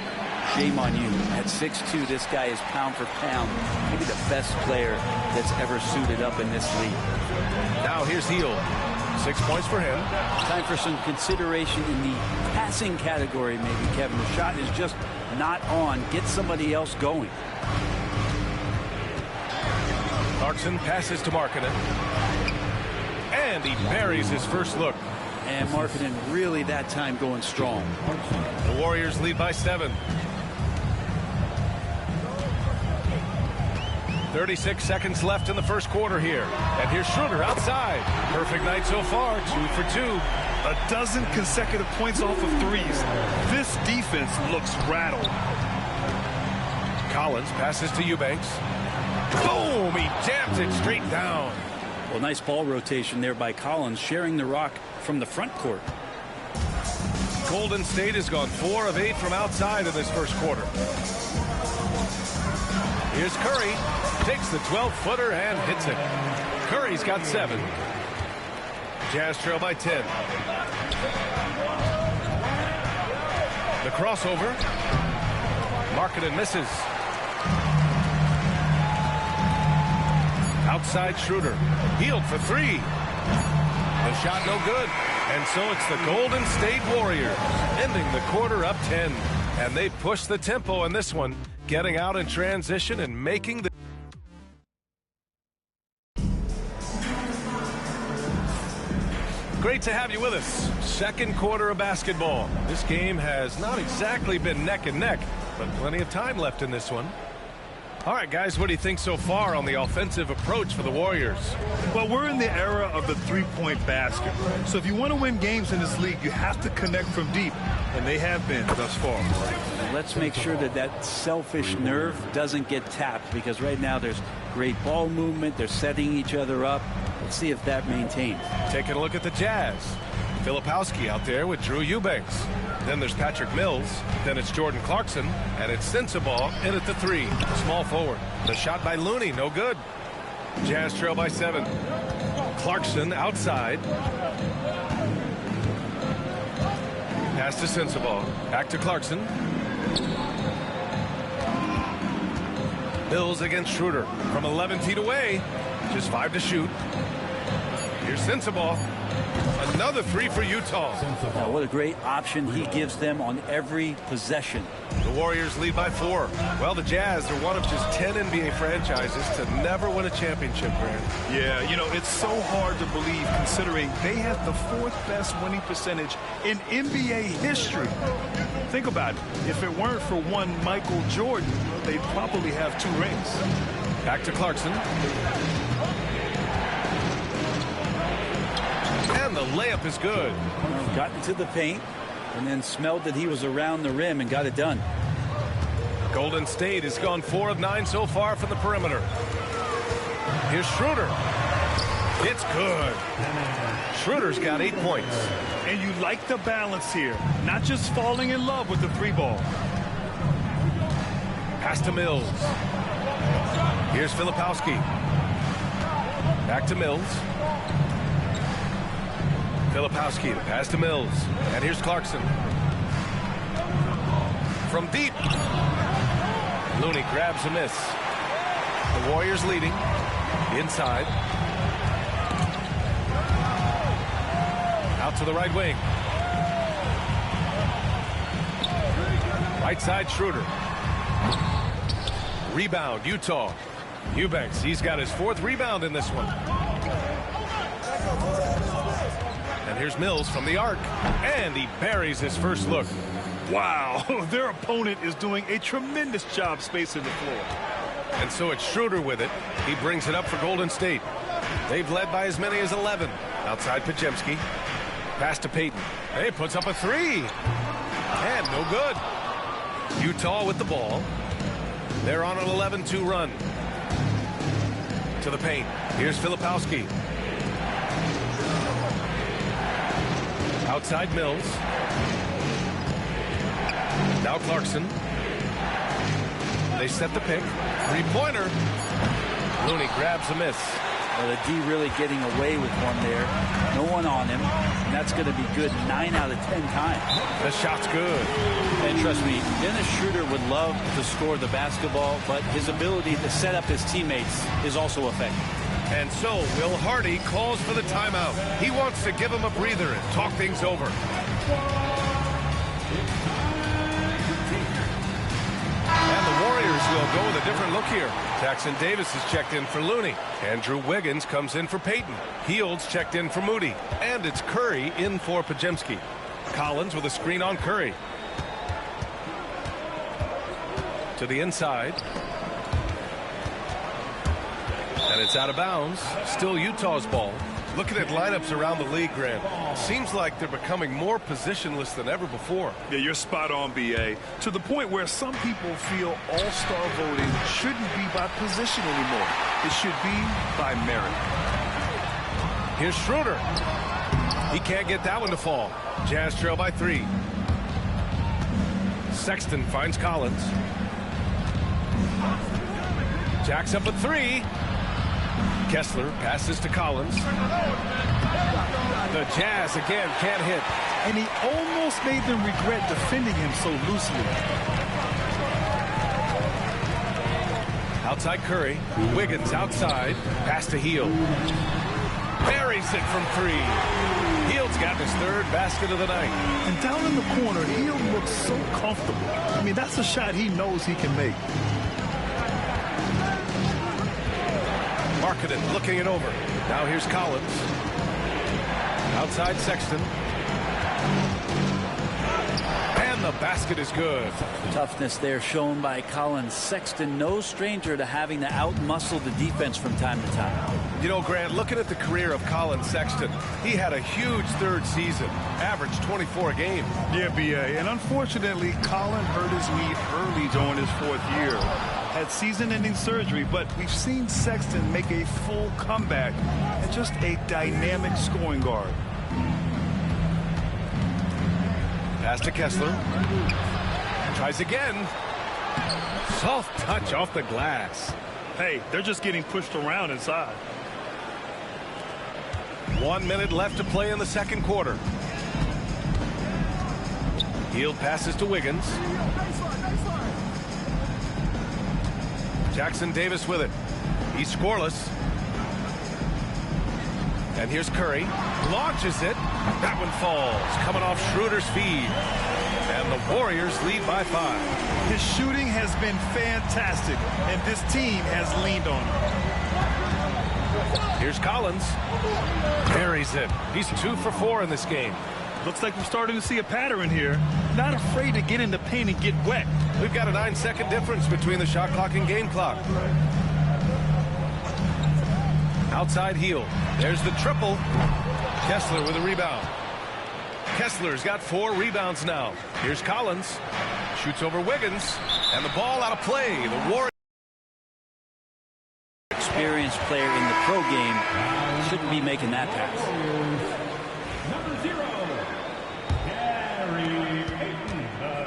shame on you. At 6'2", this guy is pound for pound, maybe the best player that's ever suited up in this league. Now here's Hield. 6 points for him. Time for some consideration in the passing category, maybe, Kevin. The shot is just not on. Get somebody else going. Clarkson passes to Markkanen. And he buries his first look. And Markkanen really that time going strong. The Warriors lead by 7. 36 seconds left in the first quarter here. And here's Schroeder outside. Perfect night so far, 2 for 2. A dozen consecutive points off of threes. This defense looks rattled. Collins passes to Eubanks. Boom! He jams it straight down. Well, nice ball rotation there by Collins, sharing the rock from the front court. Golden State has gone 4 of 8 from outside in this first quarter. Here's Curry. Takes the 12-footer and hits it. Curry's got 7. Jazz trail by 10. The crossover. Markkanen misses. Outside Schroeder. Hield for 3. The shot no good. And so it's the Golden State Warriors ending the quarter up 10. And they push the tempo in this one, getting out in transition and making the... Great to have you with us. Second quarter of basketball. This game has not exactly been neck and neck, but plenty of time left in this one. All right, guys, what do you think so far on the offensive approach for the Warriors? Well, we're in the era of the three-point basket. So if you want to win games in this league, you have to connect from deep, and they have been thus far. Let's make sure that that selfish nerve doesn't get tapped, because right now there's great ball movement. They're setting each other up. Let's see if that maintains. Taking a look at the Jazz. Filipowski out there with Drew Eubanks. Then there's Patrick Mills. Then it's Jordan Clarkson. And it's Sensabaugh in at the 3. Small forward. The shot by Looney. No good. Jazz trail by 7. Clarkson outside. Pass to Sensabaugh. Back to Clarkson. Mills against Schroeder. From 11 feet away. Just 5 to shoot. Here's Sensabaugh. Another three for Utah. What a great option he gives them on every possession. The Warriors lead by 4. Well, the Jazz are one of just 10 NBA franchises to never win a championship, Grant. Yeah, you know, it's so hard to believe considering they have the 4th best winning percentage in NBA history. Think about it. If it weren't for one Michael Jordan, they'd probably have 2 rings. Back to Clarkson. And the layup is good. Got into the paint and then smelled that he was around the rim and got it done. Golden State has gone 4 of 9 so far from the perimeter. Here's Schroeder. It's good. Schroeder's got 8 points. And you like the balance here. Not just falling in love with the 3-ball. Pass to Mills. Here's Filipowski. Back to Mills. Filipowski, the pass to Mills. And here's Clarkson. From deep. Looney grabs a miss. The Warriors leading. Inside. Out to the right wing. Right side, Schroeder. Rebound, Utah. Eubanks, he's got his 4th rebound in this one. And here's Mills from the arc. And he buries his first look. Wow, their opponent is doing a tremendous job spacing the floor. And so it's Schroeder with it. He brings it up for Golden State. They've led by as many as 11. Outside Podziemski. Pass to Payton. Hey, puts up a 3. And no good. Utah with the ball. They're on an 11-2 run. To the paint. Here's Filipowski. Outside Mills. Now Clarkson. They set the pick. 3-pointer. Looney grabs a miss. Well, the D really getting away with one there. No one on him. And that's going to be good 9 out of 10 times. The shot's good. And trust me, Dennis Schroeder would love to score the basketball, but his ability to set up his teammates is also effective. And so Will Hardy calls for the timeout. He wants to give him a breather and talk things over. And the Warriors will go with a different look here. Jackson Davis is checked in for Looney. Andrew Wiggins comes in for Payton. Hields checked in for Moody. And it's Curry in for Podziemski. Collins with a screen on Curry. To the inside. And it's out of bounds. Still Utah's ball. Looking at lineups around the league, Grant, seems like they're becoming more positionless than ever before. Yeah, you're spot on, B.A. To the point where some people feel all-star voting shouldn't be by position anymore. It should be by merit. Here's Schroeder. He can't get that one to fall. Jazz trail by 3. Sexton finds Collins. Jacks up a 3. Kessler passes to Collins. The Jazz again can't hit. And he almost made them regret defending him so loosely. Outside Curry. Wiggins outside. Pass to Hield. Buries it from 3. Hield's got his 3rd basket of the night. And down in the corner, Hield looks so comfortable. I mean, that's a shot he knows he can make. Markkanen looking it over. Now here's Collins. Outside Sexton. And the basket is good. Toughness there shown by Collins. Sexton, no stranger to having to outmuscle the defense from time to time. You know, Grant, looking at the career of Colin Sexton, he had a huge 3rd season, averaged 24 a game. Yeah, B.A. And unfortunately, Colin hurt his knee early during his 4th year. Had season-ending surgery, but we've seen Sexton make a full comeback and just a dynamic scoring guard. Pass to Kessler. Tries again. Soft touch off the glass. Hey, they're just getting pushed around inside. 1 minute left to play in the 2nd quarter. Hield passes to Wiggins. Jackson Davis with it. He's scoreless. And here's Curry. Launches it. That one falls. Coming off Schroeder's feed. And the Warriors lead by 5. His shooting has been fantastic, and this team has leaned on him. Here's Collins. Buries it. He's 2 for 4 in this game. Looks like we're starting to see a pattern here. Not afraid to get in the paint and get wet. We've got a 9-second difference between the shot clock and game clock. Outside heel. There's the triple. Kessler with a rebound. Kessler's got 4 rebounds now. Here's Collins. Shoots over Wiggins. And the ball out of play. The Warriors. Experienced player in the pro game shouldn't be making that pass. Number 0, Gary Payton II.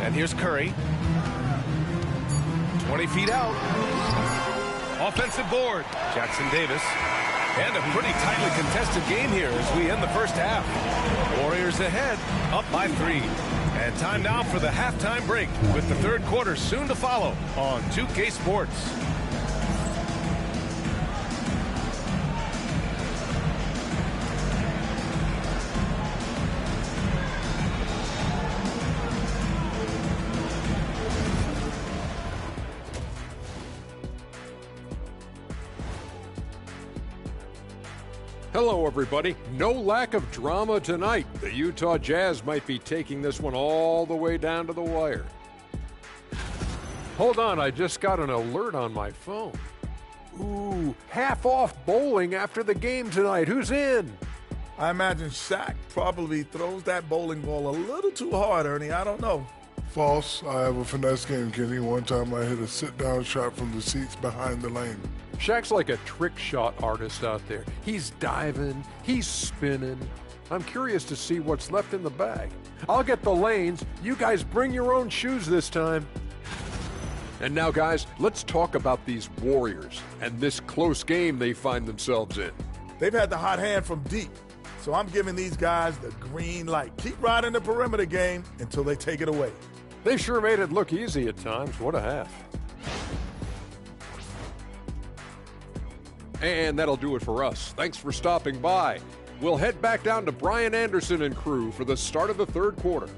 And here's Curry. 20 feet out. Offensive board. Jackson Davis. And a pretty tightly contested game here as we end the first half. Warriors ahead, up by 3. And time now for the halftime break with the third quarter soon to follow on 2K Sports. Hello, everybody. No lack of drama tonight. The Utah Jazz might be taking this one all the way down to the wire. Hold on, I just got an alert on my phone. Ooh, half off bowling after the game tonight. Who's in? I imagine Shaq probably throws that bowling ball a little too hard, Ernie. I don't know. False. I have a finesse game, Kenny. One time I hit a sit-down shot from the seats behind the lane. Shaq's like a trick shot artist out there. He's diving, he's spinning. I'm curious to see what's left in the bag. I'll get the lanes. You guys bring your own shoes this time. And now, guys, let's talk about these Warriors and this close game they find themselves in. They've had the hot hand from deep, so I'm giving these guys the green light. Keep riding the perimeter game until they take it away. They sure made it look easy at times. What a half. And that'll do it for us. Thanks for stopping by. We'll head back down to Brian Anderson and crew for the start of the third quarter.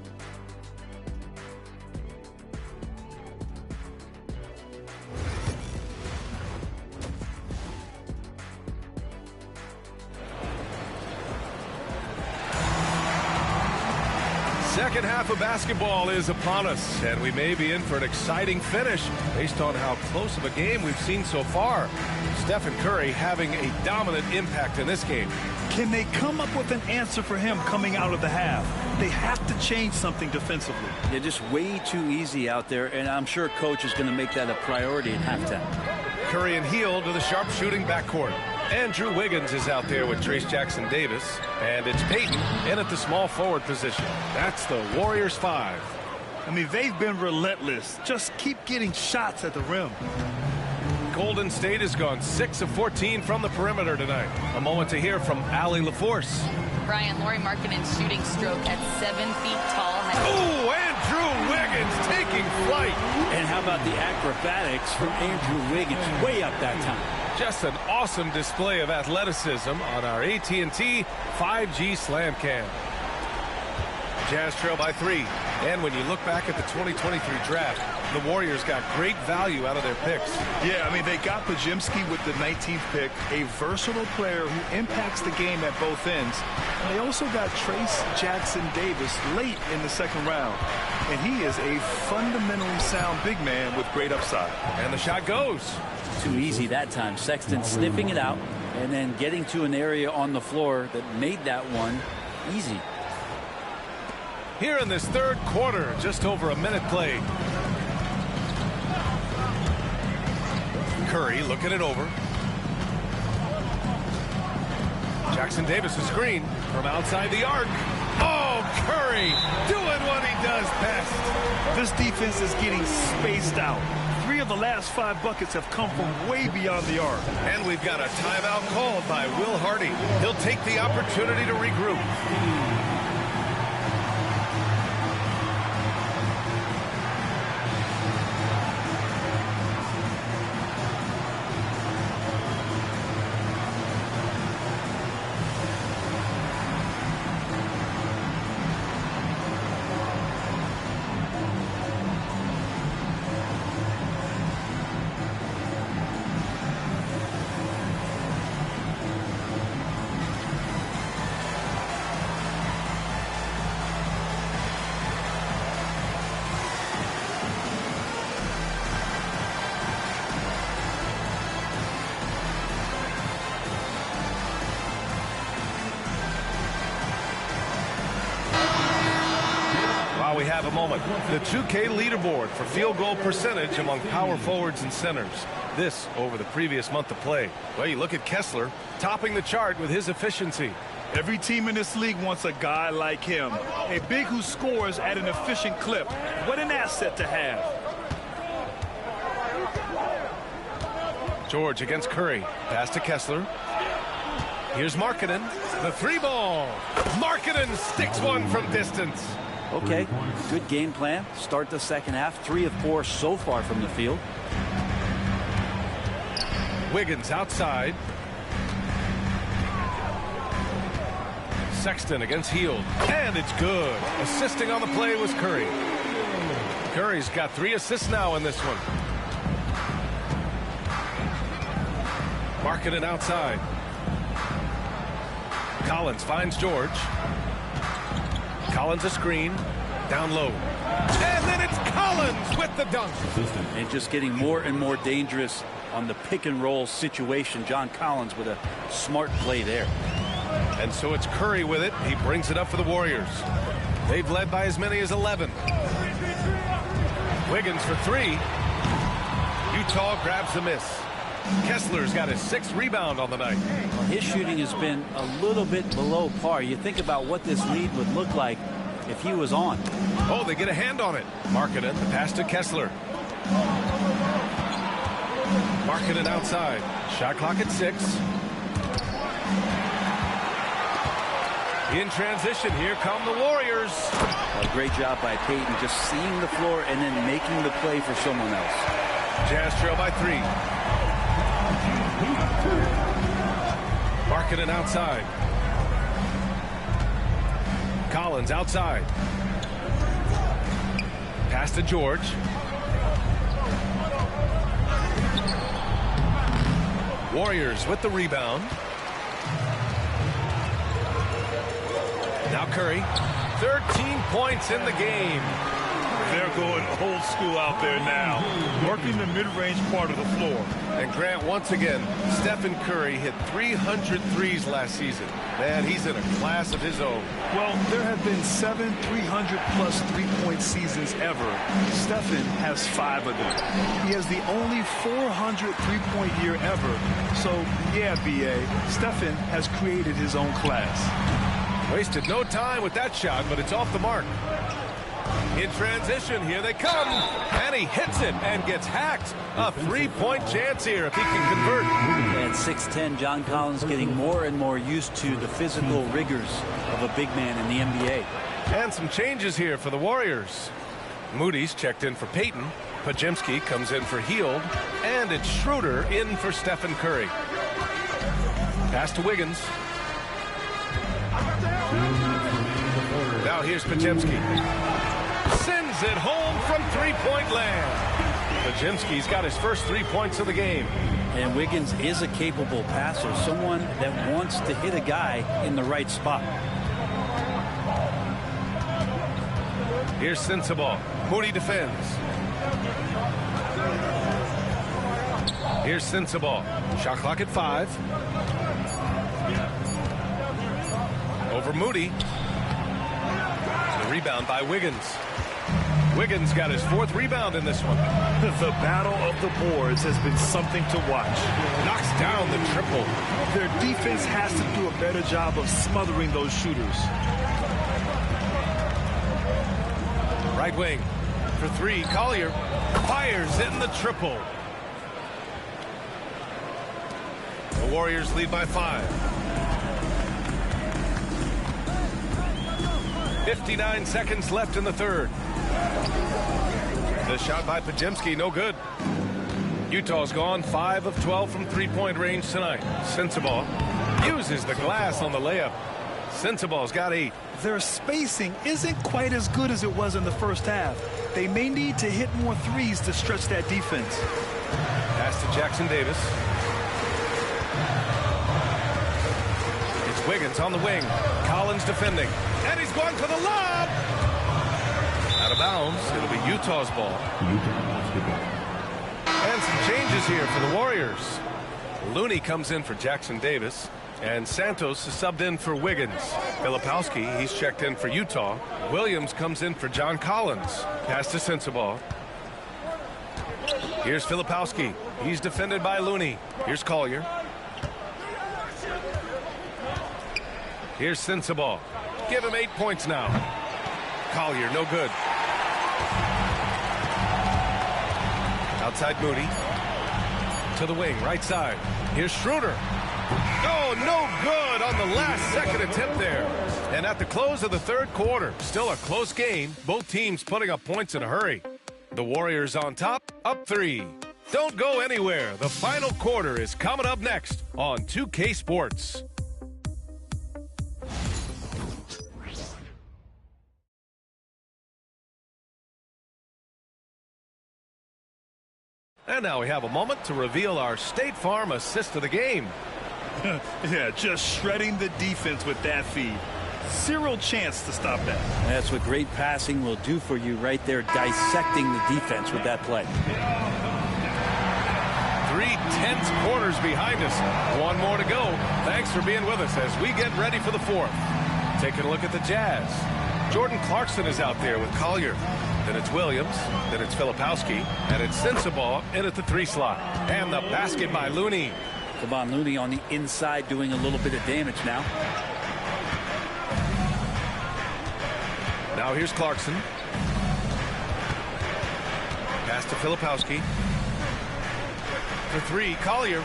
Second half of basketball is upon us, and we may be in for an exciting finish based on how close of a game we've seen so far. Stephen Curry having a dominant impact in this game. Can they come up with an answer for him coming out of the half? They have to change something defensively. They're just way too easy out there, and I'm sure coach is going to make that a priority at halftime. Curry and Hield to the sharpshooting backcourt. Andrew Wiggins is out there with Trace Jackson Davis, and it's Payton in at the small forward position. That's the Warriors 5. I mean, they've been relentless. Just keep getting shots at the rim. Golden State has gone 6 of 14 from the perimeter tonight. A moment to hear from Allie LaForce. Brian, Lauri Markkanen's shooting stroke at 7 feet tall. Oh, Andrew Wiggins taking flight. And how about the acrobatics from Andrew Wiggins? Way up that time. Just an awesome display of athleticism on our AT&T 5G Slam Cam. Jazz trail by 3. And when you look back at the 2023 draft, the Warriors got great value out of their picks. Yeah, I mean, they got Podziemski with the 19th pick, a versatile player who impacts the game at both ends. And they also got Trace Jackson Davis late in the second round. And he is a fundamentally sound big man with great upside. And the shot goes. Too easy that time. Sexton sniffing it out and then getting to an area on the floor that made that one easy. Here in this third quarter, just over a minute played. Curry looking it over. Jackson Davis' screen from outside the arc. Oh, Curry doing what he does best. This defense is getting spaced out. 3 of the last 5 buckets have come from way beyond the arc. And we've got a timeout called by Will Hardy. He'll take the opportunity to regroup. we have a moment. The 2K leaderboard for field goal percentage among power forwards and centers. This over the previous month of play. Well, you look at Kessler topping the chart with his efficiency. Every team in this league wants a guy like him. A big who scores at an efficient clip. What an asset to have. George against Curry. Pass to Kessler. Here's Markkanen. The 3-ball. Markkanen sticks one from distance. Okay, good game plan. Start the second half. 3 of 4 so far from the field. Wiggins outside. Sexton against Hield. And it's good. Assisting on the play was Curry. Curry's got 3 assists now in this one. Markkanen outside. Collins finds George. Collins a screen. Down low. And then it's Collins with the dunk. And just getting more and more dangerous on the pick and roll situation. John Collins with a smart play there. And so it's Curry with it. He brings it up for the Warriors. They've led by as many as 11. Wiggins for 3. Utah grabs the miss. Kessler's got his 6th rebound on the night. Well, his shooting has been a little bit below par. You think about what this lead would look like if he was on. Oh, they get a hand on it. Markkanen, the pass to Kessler. Markkanen outside. Shot clock at 6. In transition, here come the Warriors. A great job by Payton, just seeing the floor and then making the play for someone else. Jazz trail by 3. Markkanen outside. Collins outside. Pass to George. Warriors with the rebound. Now Curry. 13 points in the game. They're going old school out there now, working the mid-range part of the floor. And Grant, once again, Stephen Curry hit 300 threes last season. Man, he's in a class of his own. Well, there have been 7 300-plus three-point seasons ever. Stephen has 5 of them. He has the only 400 three-point year ever. So, yeah, B.A., Stephen has created his own class. Wasted no time with that shot, but it's off the mark. In transition, here they come. And he hits it and gets hacked. A 3-point chance here if he can convert. At 6'10", John Collins getting more and more used to the physical rigors of a big man in the NBA. And some changes here for the Warriors. Moody's checked in for Payton. Pajemski comes in for Hield. And it's Schroeder in for Stephen Curry. Pass to Wiggins. Now here's Pajemski. Sends it home from 3-point land. Pajemski's got his first 3 points of the game. And Wiggins is a capable passer, someone that wants to hit a guy in the right spot. Here's Sensabaugh. Moody defends. Here's Sensabaugh. Shot clock at 5. Over Moody. The rebound by Wiggins. Wiggins got his 4th rebound in this one. The battle of the boards has been something to watch. Knocks down the triple. Their defense has to do a better job of smothering those shooters. Right wing for 3. Collier fires in the triple. The Warriors lead by 5. 59 seconds left in the third. The shot by Pajemski, no good. Utah's gone 5 of 12 from 3-point range tonight. Sensabaugh uses the glass on the layup. Sensabaugh's got 8. Their spacing isn't quite as good as it was in the first half. They may need to hit more threes to stretch that defense. Pass to Jackson Davis. It's Wiggins on the wing. Collins defending. And he's going for the lob. Out of bounds. It'll be Utah's ball. And some changes here for the Warriors. Looney comes in for Jackson Davis. And Santos is subbed in for Wiggins. Filipowski, he's checked in for Utah. Williams comes in for John Collins. Pass to Sensabaugh. Here's Filipowski. He's defended by Looney. Here's Collier. Here's Sensabaugh. Give him 8 points now. Collier, no good. Outside Moody. To the wing, right side. Here's Schroeder. Oh, no good on the last second attempt there. And at the close of the third quarter, still a close game. Both teams putting up points in a hurry. The Warriors on top, up 3. Don't go anywhere. The final quarter is coming up next on 2K Sports. And now we have a moment to reveal our State Farm assist of the game. Yeah, just shredding the defense with that feed. Zero chance to stop that. That's what great passing will do for you right there, dissecting the defense with that play. 3 tense quarters behind us. One more to go. Thanks for being with us as we get ready for the fourth. Taking a look at the Jazz. Jordan Clarkson is out there with Collier. Then it's Williams. Then it's Filipowski. And it's Sensabaugh in at the 3 slot. And the basket by Looney. Kevon Looney on the inside doing a little bit of damage now. Now here's Clarkson. Pass to Filipowski. For 3, Collier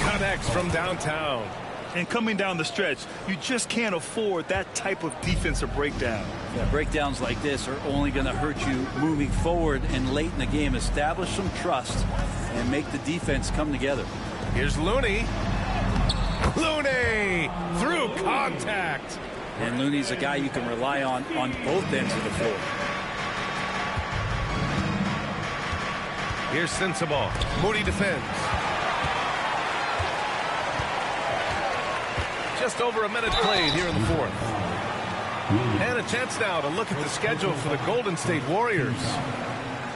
connects from downtown. And coming down the stretch, you just can't afford that type of defensive breakdown. Yeah, breakdowns like this are only going to hurt you moving forward and late in the game. Establish some trust and make the defense come together. Here's Looney. Looney through contact. And Looney's a guy you can rely on both ends of the floor. Here's Sensabaugh. Moody defends. Just over a minute played here in the fourth. And a chance now to look at the schedule for the Golden State Warriors.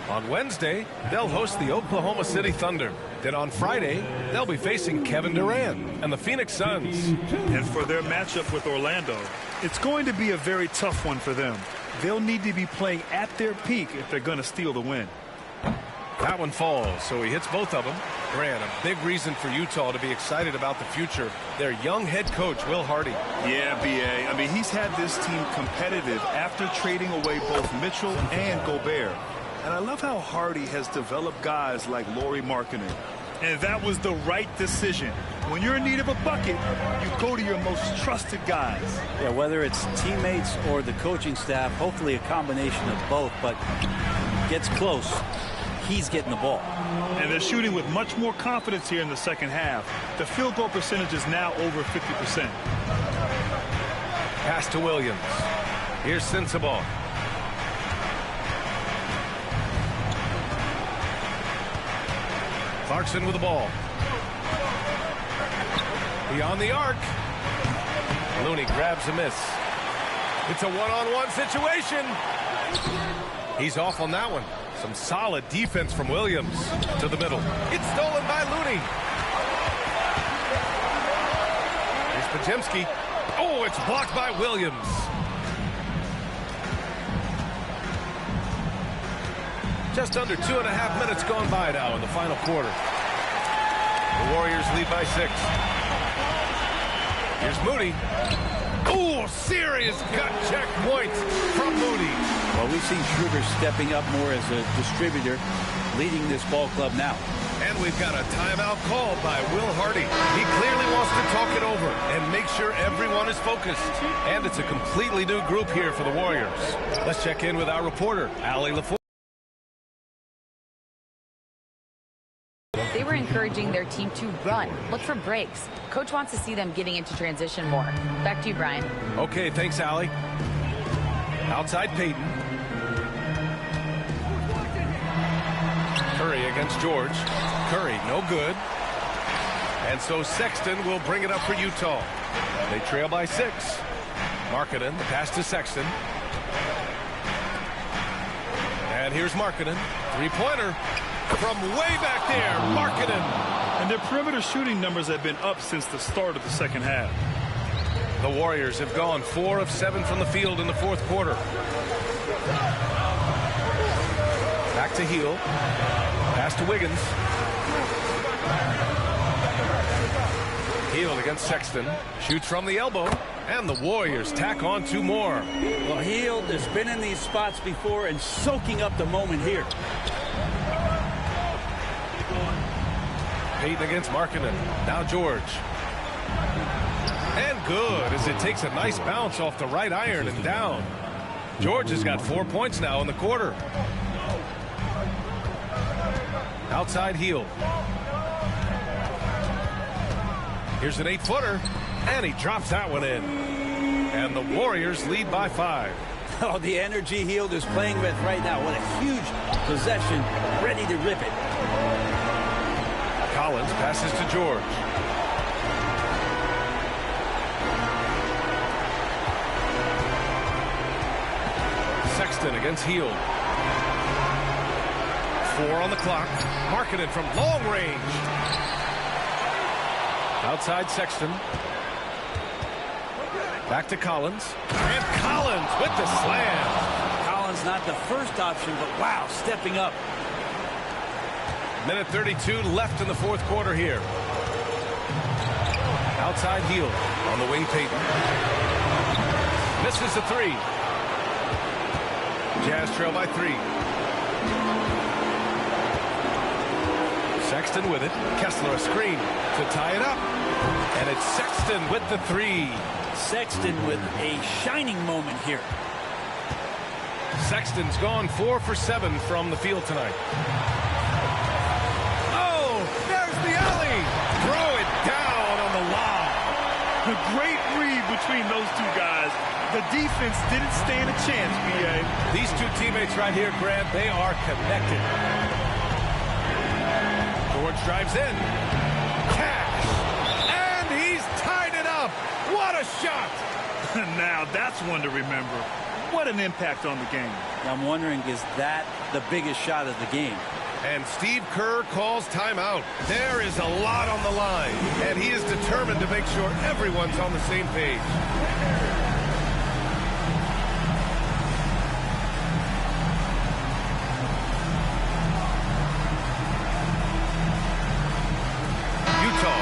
On Wednesday, they'll host the Oklahoma City Thunder. Then on Friday, they'll be facing Kevin Durant and the Phoenix Suns. And for their matchup with Orlando, it's going to be a very tough one for them. They'll need to be playing at their peak if they're going to steal the win. That one falls, so he hits both of them. Grant, a big reason for Utah to be excited about the future. Their young head coach, Will Hardy. Yeah, B.A. I mean, he's had this team competitive after trading away both Mitchell and Gobert. And I love how Hardy has developed guys like Lauri Markkanen. And that was the right decision. When you're in need of a bucket, you go to your most trusted guys. Yeah, whether it's teammates or the coaching staff, hopefully a combination of both, but gets close. He's getting the ball. And they're shooting with much more confidence here in the second half. The field goal percentage is now over 50%. Pass to Williams. Here's Sensabaugh. Clarkson with the ball. Beyond the arc. Looney grabs a miss. It's a one-on-one situation. He's off on that one. Some solid defense from Williams to the middle. It's stolen by Looney. Here's Podziemski. Oh, it's blocked by Williams. Just under 2.5 minutes gone by now in the final quarter. The Warriors lead by 6. Here's Moody. Oh, serious gut check points from Moody. Well, we've seen Schroeder stepping up more as a distributor, leading this ball club now. And we've got a timeout called by Will Hardy. He clearly wants to talk it over and make sure everyone is focused. And it's a completely new group here for the Warriors. Let's check in with our reporter, Allie LaForge. They were encouraging their team to run, look for breaks. Coach wants to see them getting into transition more. Back to you, Brian. Okay, thanks, Allie. Outside Peyton. Curry against George. Curry, no good. And so Sexton will bring it up for Utah. They trail by 6. Markkanen, the pass to Sexton. And here's Markkanen. Three-pointer from way back there. Markkanen. And their perimeter shooting numbers have been up since the start of the second half. The Warriors have gone 4 of 7 from the field in the fourth quarter. Back to Heel. Pass to Wiggins. Heel against Sexton. Shoots from the elbow. And the Warriors tack on 2 more. Well, Heel has been in these spots before and soaking up the moment here. Payton against Markkanen. Now George. And good, as it takes a nice bounce off the right iron and down. George has got 4 points now in the quarter. Outside Heel. Here's an 8-footer, and he drops that one in. And the Warriors lead by 5. Oh, the energy Heel is playing with right now. What a huge possession, ready to rip it. Collins passes to George. Sexton against Heel. 4 on the clock. Markkanen from long range. Outside Sexton. Back to Collins. And Collins with the slam. Collins not the first option, but wow, stepping up. Minute 32 left in the fourth quarter here. Outside Heel. On the wing, Payton. Misses the 3. Jazz trail by 3. Sexton with it. Kessler a screen to tie it up. And it's Sexton with the 3. Sexton with a shining moment here. Sexton's gone 4 for 7 from the field tonight. Oh, there's the alley. Throw it down on the lob. A great read between those 2 guys. The defense didn't stand a chance, B.A. These 2 teammates right here, Grant, they are connected. George drives in. Cash. And he's tied it up. What a shot. Now, that's one to remember. What an impact on the game. I'm wondering, is that the biggest shot of the game? And Steve Kerr calls timeout. There is a lot on the line, and he is determined to make sure everyone's on the same page.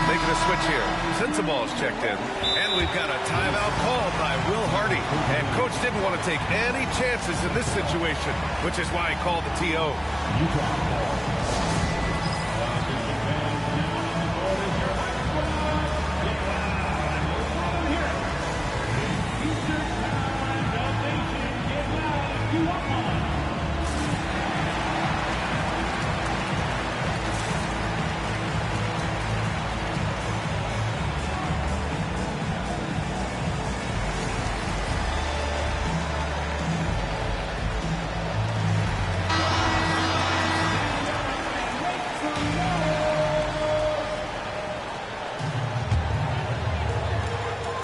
Making a switch here. Sensaball's checked in. And we've got a timeout called by Will Hardy. And Coach didn't want to take any chances in this situation, which is why he called the TO.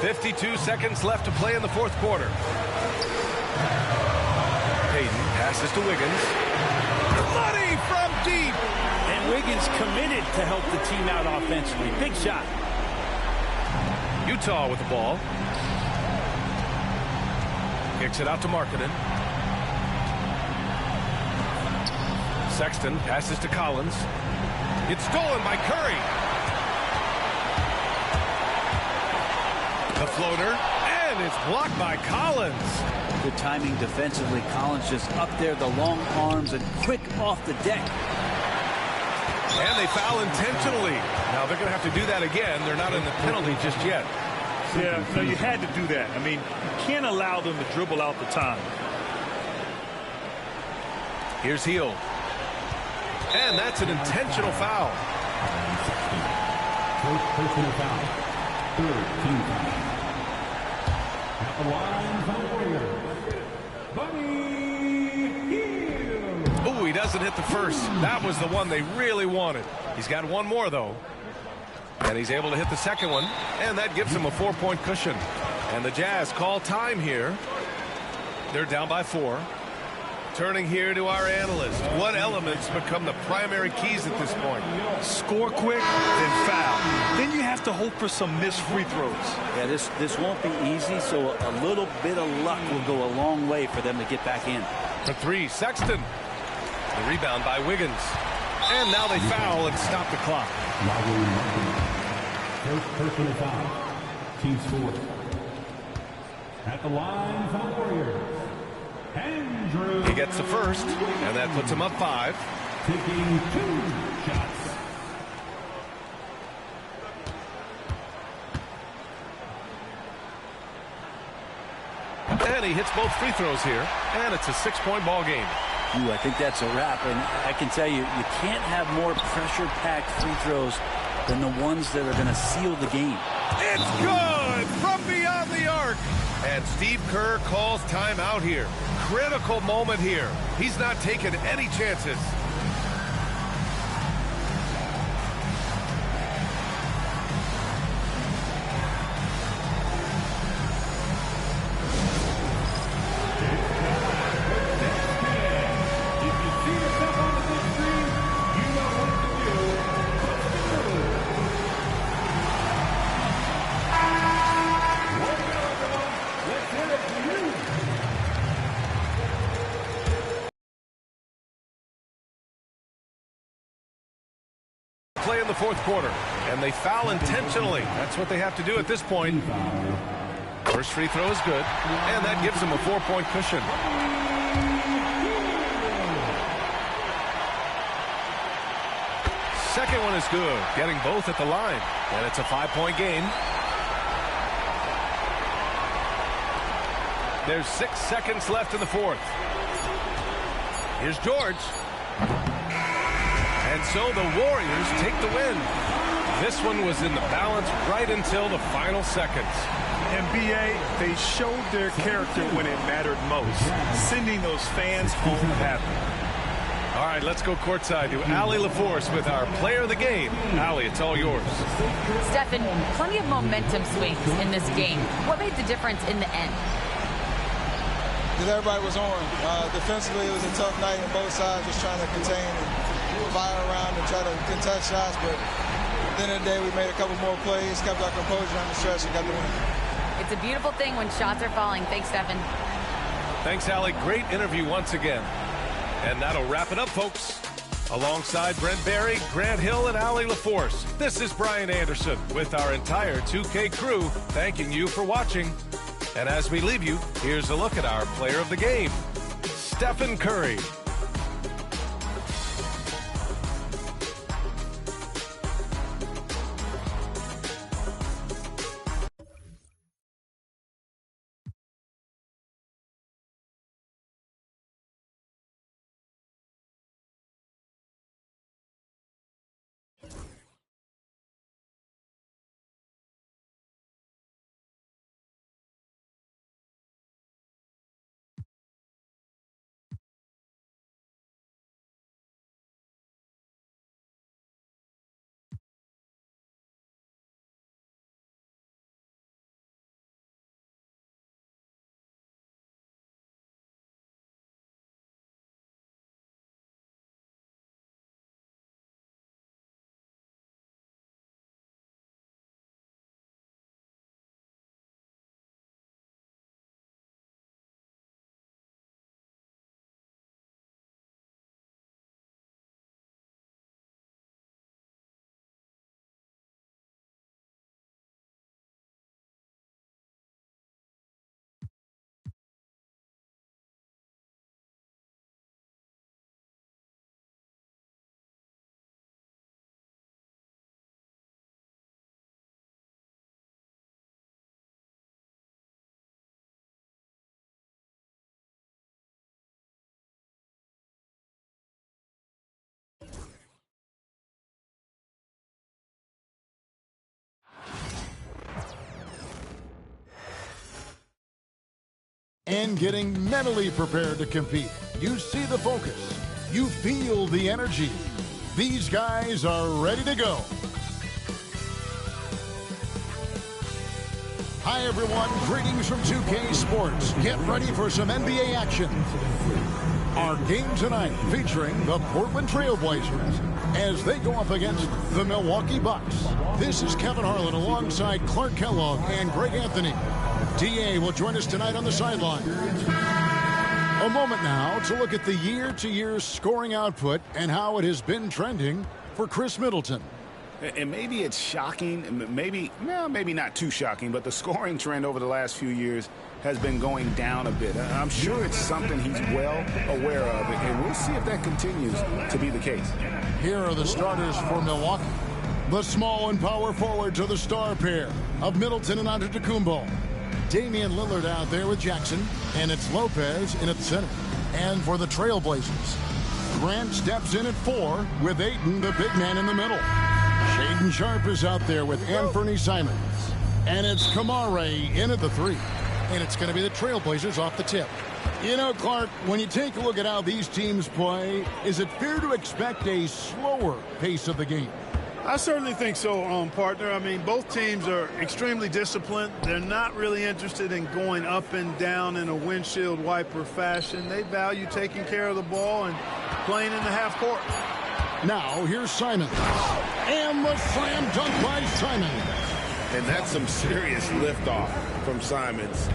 .52 seconds left to play in the fourth quarter. Payton passes to Wiggins. Money from deep! And Wiggins committed to help the team out offensively. Big shot. Utah with the ball. Kicks it out to Markkanen. Sexton passes to Collins. It's stolen by Curry. The floater, and it's blocked by Collins. Good timing defensively. Collins just up there, the long arms, and quick off the deck. And they foul intentionally. Now they're going to have to do that again. They're not in the penalty just yet. Yeah, no, you had to do that. I mean, you can't allow them to dribble out the time. Here's Heel. And that's an intentional foul. Personal foul. Third team foul. At the line for the Warriors, Buddy Hield. Oh, he doesn't hit the first. That was the one they really wanted. He's got one more, though. And he's able to hit the second one. And that gives him a 4-point cushion. And the Jazz call time here. They're down by 4. Turning here to our analyst. What elements become the primary keys at this point? Score quick, then foul. Then you have to hope for some missed free throws. Yeah, this won't be easy, so a little bit of luck will go a long way for them to get back in. For three, Sexton. The rebound by Wiggins. And now they foul and stop the clock. First personal foul. Team scores. At the line for the Warriors, Andrew. He gets the first, and that puts him up 5. Taking 2 shots. And he hits both free throws here, and it's a 6-point ball game. Ooh, I think that's a wrap, and I can tell you, you can't have more pressure-packed free throws than the ones that are going to seal the game. It's good from beyond the arc. And Steve Kerr calls timeout here. Critical moment here. He's not taking any chances. Play in the fourth quarter, and they foul intentionally. That's what they have to do at this point. First free throw is good, and that gives them a 4-point cushion. Second one is good, getting both at the line, and it's a 5-point game. There's 6 seconds left in the fourth. Here's George. And so the Warriors take the win. This one was in the balance right until the final seconds. NBA, they showed their character when it mattered most, sending those fans home happy. All right, let's go courtside to Allie LaForce with our player of the game. Allie, it's all yours. Stephen, plenty of momentum swings in this game. What made the difference in the end? Because everybody was on. Defensively, it was a tough night on both sides, just trying to contain and fire around and try to contest shots. But at the end of the day, we made a couple more plays, kept our composure on the stretch, and got the win. It's a beautiful thing when shots are falling. Thanks, Stephen. Thanks, Allie. Great interview once again. And that'll wrap it up, folks. Alongside Brent Barry, Grant Hill, and Allie LaForce, this is Brian Anderson with our entire 2K crew thanking you for watching. And as we leave you, here's a look at our player of the game, Stephen Curry. And getting mentally prepared to compete. You see the focus. You feel the energy. These guys are ready to go. Hi, everyone. Greetings from 2K Sports. Get ready for some NBA action. Our game tonight featuring the Portland Trail Blazers as they go up against the Milwaukee Bucks. This is Kevin Harlan alongside Clark Kellogg and Greg Anthony. DA will join us tonight on the sideline. A moment now to look at the year-to-year scoring output and how it has been trending for Chris Middleton. And maybe it's shocking, maybe not too shocking, but the scoring trend over the last few years has been going down a bit. I'm sure it's something he's well aware of, and we'll see if that continues to be the case. Here are the starters for Milwaukee. The small and power forwards are the star pair of Middleton and Antetokounmpo. Damian Lillard out there with Jackson, and it's Lopez in at the center. And for the Trailblazers, Grant steps in at 4 with Ayton, the big man, in the middle. Shaedon Sharpe is out there with Anthony Simons. And it's Kamare in at the 3. And it's going to be the Trailblazers off the tip. You know, Clark, when you take a look at how these teams play, is it fair to expect a slower pace of the game? I certainly think so, partner. I mean, both teams are extremely disciplined. They're not really interested in going up and down in a windshield wiper fashion. They value taking care of the ball and playing in the half court. Now, here's Simons. And the slam dunk by Simons. And that's some serious liftoff from Simons.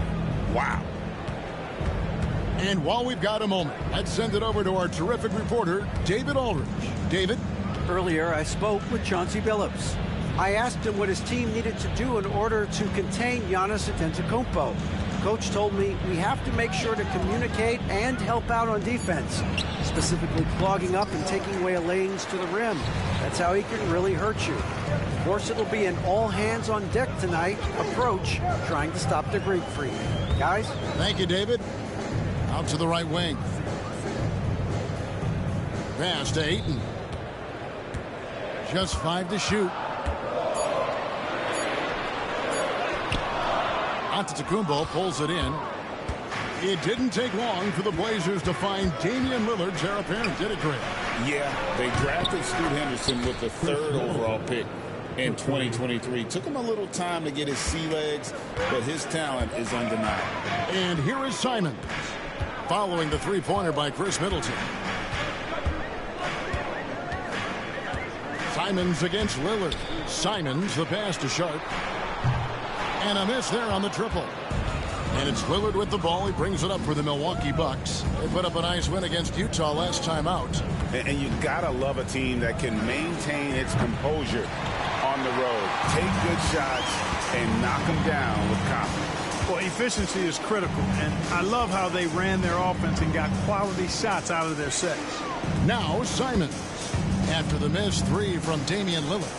Wow. And while we've got a moment, let's send it over to our terrific reporter, David Aldridge. David? Earlier, I spoke with Chauncey Billups. I asked him what his team needed to do in order to contain Giannis Antetokounmpo. Coach told me we have to make sure to communicate and help out on defense, specifically clogging up and taking away lanes to the rim. That's how he can really hurt you. Of course, it'll be an all-hands-on-deck tonight approach, trying to stop the Greek Freak. Guys? Thank you, David. Out to the right wing. Pass to Ayton. Just 5 to shoot. Antetokounmpo pulls it in. It didn't take long for the Blazers to find Damian Lillard's heir apparent, did it, Greg? Yeah, they drafted Scoot Henderson with the 3rd overall pick in 2023. Took him a little time to get his sea legs, but his talent is undeniable. And here is Simons, following the three-pointer by Chris Middleton. Simons against Lillard. Simons, the pass to Sharpe. And a miss there on the triple. And it's Lillard with the ball. He brings it up for the Milwaukee Bucks. They put up a nice win against Utah last time out. And you gotta love a team that can maintain its composure on the road. Take good shots and knock them down with confidence. Well, efficiency is critical, and I love how they ran their offense and got quality shots out of their sets. Now Simons, after the missed 3 from Damian Lillard.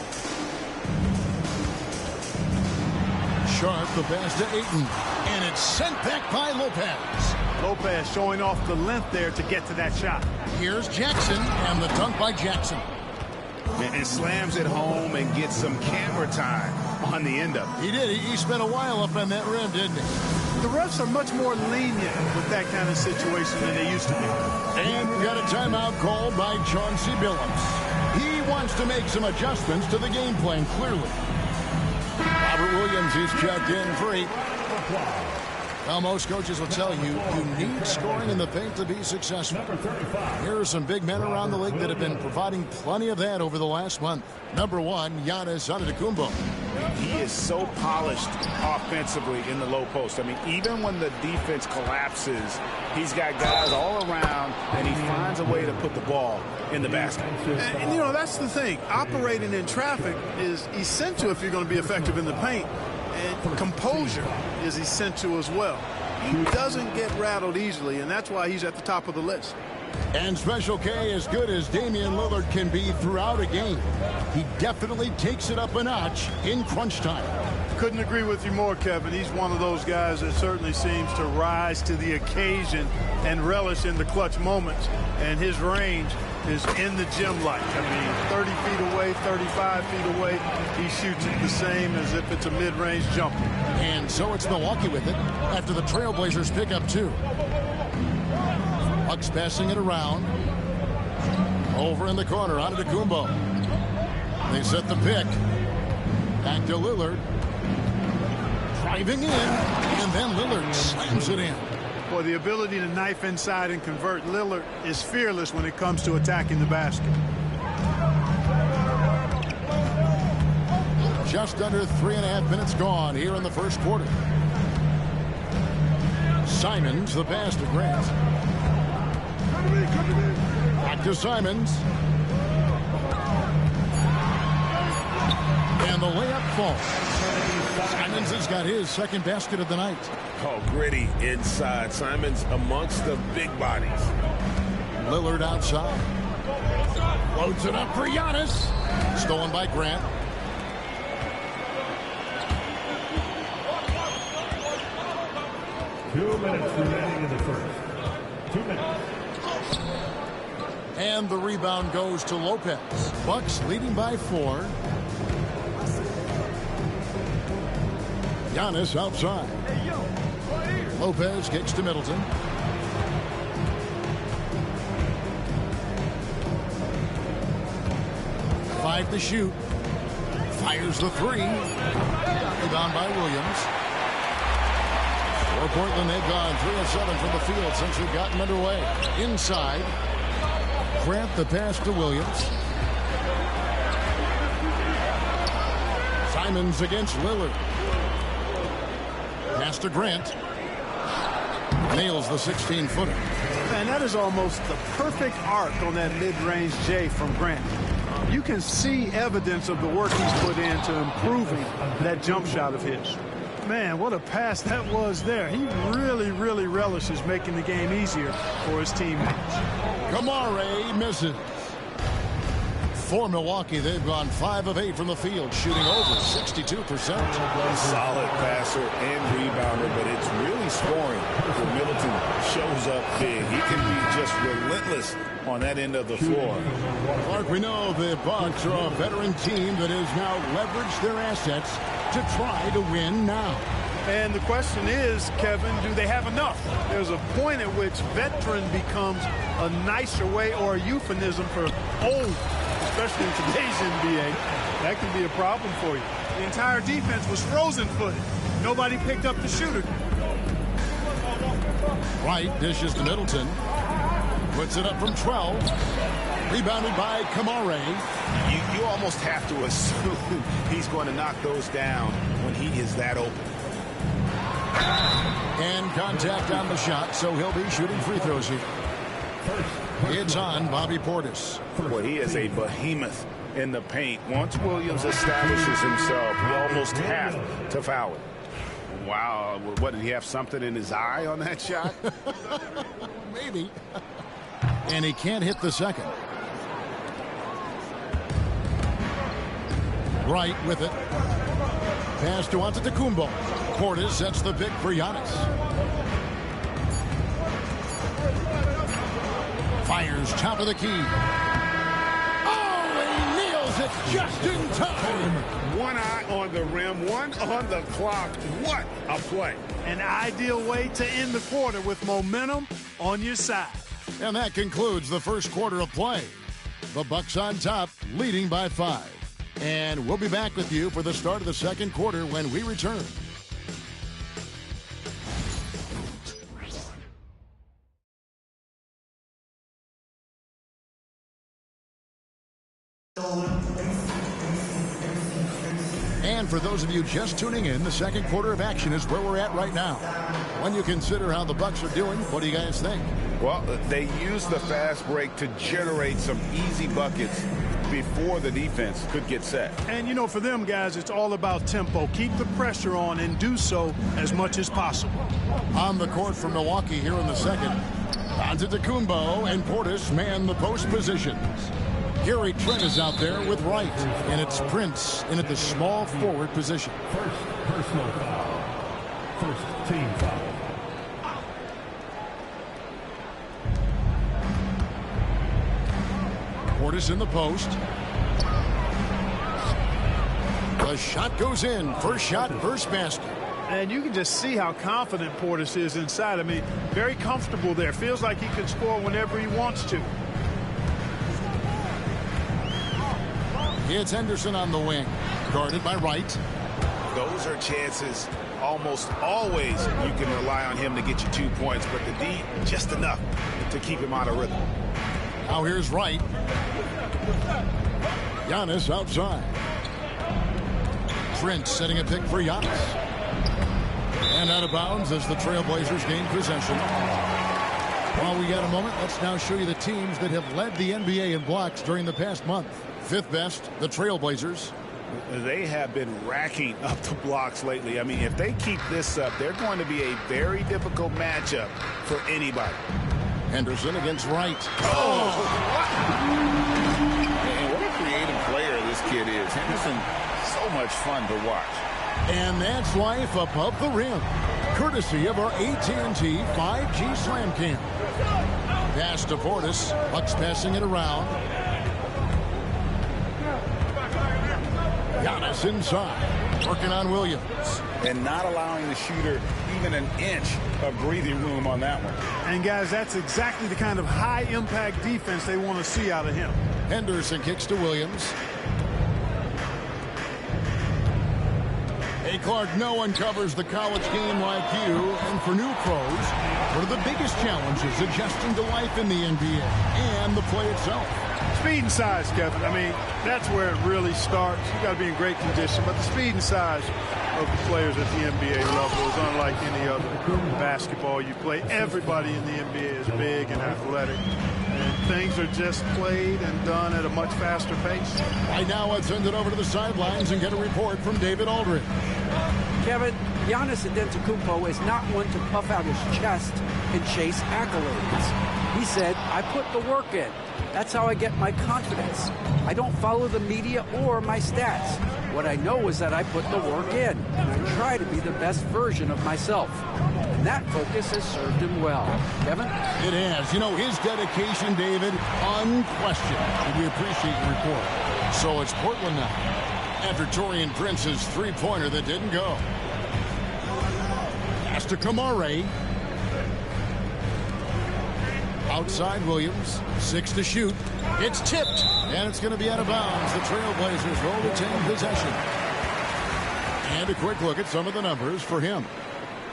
Sharpe, the pass to Ayton, and it's sent back by Lopez. Lopez showing off the length there to get to that shot. Here's Jackson, and the dunk by Jackson. And slams it home and gets some camera time on the end of it. He did. He spent a while up on that rim, didn't he? The refs are much more lenient with that kind of situation than they used to be. And we got a timeout called by Chauncey Billups. He wants to make some adjustments to the game plan, clearly. Robert Williams is checked in for 8. Well, most coaches will tell you, you need scoring in the paint to be successful. Here are some big men around the league that have been providing plenty of that over the last month. Number 1, Giannis Antetokounmpo. He is so polished offensively in the low post. I mean, even when the defense collapses, he's got guys all around, and he finds a way to put the ball in the basket. And you know, that's the thing. Operating in traffic is essential if you're going to be effective in the paint. And composure is essential as well. He doesn't get rattled easily, and that's why he's at the top of the list. And Special K, as good as Damian Lillard can be throughout a game, he definitely takes it up a notch in crunch time. Couldn't agree with you more, Kevin. He's one of those guys that certainly seems to rise to the occasion and relish in the clutch moments. And his range is in the gym like. I mean, 30 feet away, 35 feet away, he shoots it the same as if it's a mid-range jumper. And so it's Milwaukee with it after the Trailblazers pick up 2. Bucks passing it around. Over in the corner, Antetokounmpo. They set the pick. Back to Lillard. Driving in, and then Lillard slams it in. Boy, the ability to knife inside and convert. Lillard is fearless when it comes to attacking the basket. Just under 3.5 minutes gone here in the first quarter. Simons, the pass to Grant. Back to Simons. And the layup falls. Simons has got his second basket of the night. Oh, gritty inside. Simons amongst the big bodies. Lillard outside. Loads it up for Giannis. Stolen by Grant. Two minutes remaining in the first. 2 minutes. And the rebound goes to Lopez. Bucks leading by 4. Giannis outside. Lopez kicks to Middleton. Five to shoot. Fires the 3. Rebound by Williams. For Portland, they've gone 3 of 7 from the field since we've gotten underway. Inside. Grant the pass to Williams. Simons against Lillard. Pass to Grant. Nails the 16-footer. Man, that is almost the perfect arc on that mid-range J from Grant. You can see evidence of the work he's put into improving that jump shot of his. Man, what a pass that was there. He really, really relishes making the game easier for his teammates. Kamare misses. For Milwaukee, they've gone 5 of 8 from the field, shooting over 62%. Solid passer and rebounder, but it's really scoring when Middleton shows up big. He can be just relentless on that end of the floor. Clark, we know the Bucks are a veteran team that has now leveraged their assets to try to win now. And the question is, Kevin, do they have enough? There's a point at which veteran becomes a nicer way or a euphemism for old, especially in today's NBA. That can be a problem for you. The entire defense was frozen-footed. Nobody picked up the shooter. Wright dishes to Middleton. Puts it up from 12. Rebounded by Kamare. You almost have to assume he's going to knock those down when he is that open. And contact on the shot, so he'll be shooting free throws here. It's on Bobby Portis. Well, he is a behemoth in the paint. Once Williams establishes himself, you almost have to foul it. Wow. What, did he have something in his eye on that shot? Maybe. And he can't hit the second. Wright with it. Pass to Antetokounmpo. Portis sets the pick for Giannis. Fires top of the key. Oh, he nails it just in time. One eye on the rim, one on the clock. What a play. An ideal way to end the quarter with momentum on your side. And that concludes the first quarter of play. The Bucks on top, leading by 5. And we'll be back with you for the start of the second quarter when we return. And for those of you just tuning in, the second quarter of action is where we're at right now. When you consider how the Bucks are doing, what do you guys think? Well, they use the fast break to generate some easy buckets before the defense could get set. And, you know, for them guys, it's all about tempo. Keep the pressure on and do so as much as possible. On the court for Milwaukee here in the second, Antetokounmpo and Portis man the post positions. Gary Trent is out there with Wright, and it's Prince in at the small forward position. First personal foul. First team foul. Portis in the post. The shot goes in. First shot, first basket. And you can just see how confident Portis is inside. I mean, very comfortable there. Feels like he can score whenever he wants to. It's Henderson on the wing. Guarded by Wright. those are chances almost always you can rely on him to get you 2 points, but the D, just enough to keep him out of rhythm. Now here's Wright. Giannis outside. Trent setting a pick for Giannis. And out of bounds as the Trailblazers gain possession. While we got a moment, let's now show you the teams that have led the NBA in blocks during the past month. Fifth best, the Trailblazers. They have been racking up the blocks lately. I mean, if they keep this up, they're going to be a very difficult matchup for anybody. Henderson against Wright. Oh! And what a creative player this kid is. Henderson, so much fun to watch. And that's life above the rim, courtesy of our AT&T 5G Slam Cam. Pass to Portis. Bucks passing it around. Giannis inside, working on Williams. And not allowing the shooter even an inch of breathing room on that one. And, guys, that's exactly the kind of high-impact defense they want to see out of him. Henderson kicks to Williams. Hey, Clark, no one covers the college game like you. And for new pros, what are the biggest challenges adjusting to life in the NBA and the play itself? Speed and size, Kevin. I mean, that's where it really starts. You got to be in great condition. But the speed and size of the players at the NBA level is unlike any other basketball you play. Everybody in the NBA is big and athletic. And things are just played and done at a much faster pace. Right now, let's send it over to the sidelines and get a report from David Aldridge. Kevin, Giannis Antetokounmpo is not one to puff out his chest and chase accolades. He said, I put the work in. That's how I get my confidence. I don't follow the media or my stats. What I know is that I put the work in, and I try to be the best version of myself. And that focus has served him well. Kevin? It has. You know, his dedication, David, unquestioned. And we appreciate your report. So it's Portland now, after Taurean Prince's three-pointer that didn't go. Pass to Kamare. Outside Williams, 6 to shoot. It's tipped, and it's going to be out of bounds. The Trailblazers will retain possession. And a quick look at some of the numbers for him.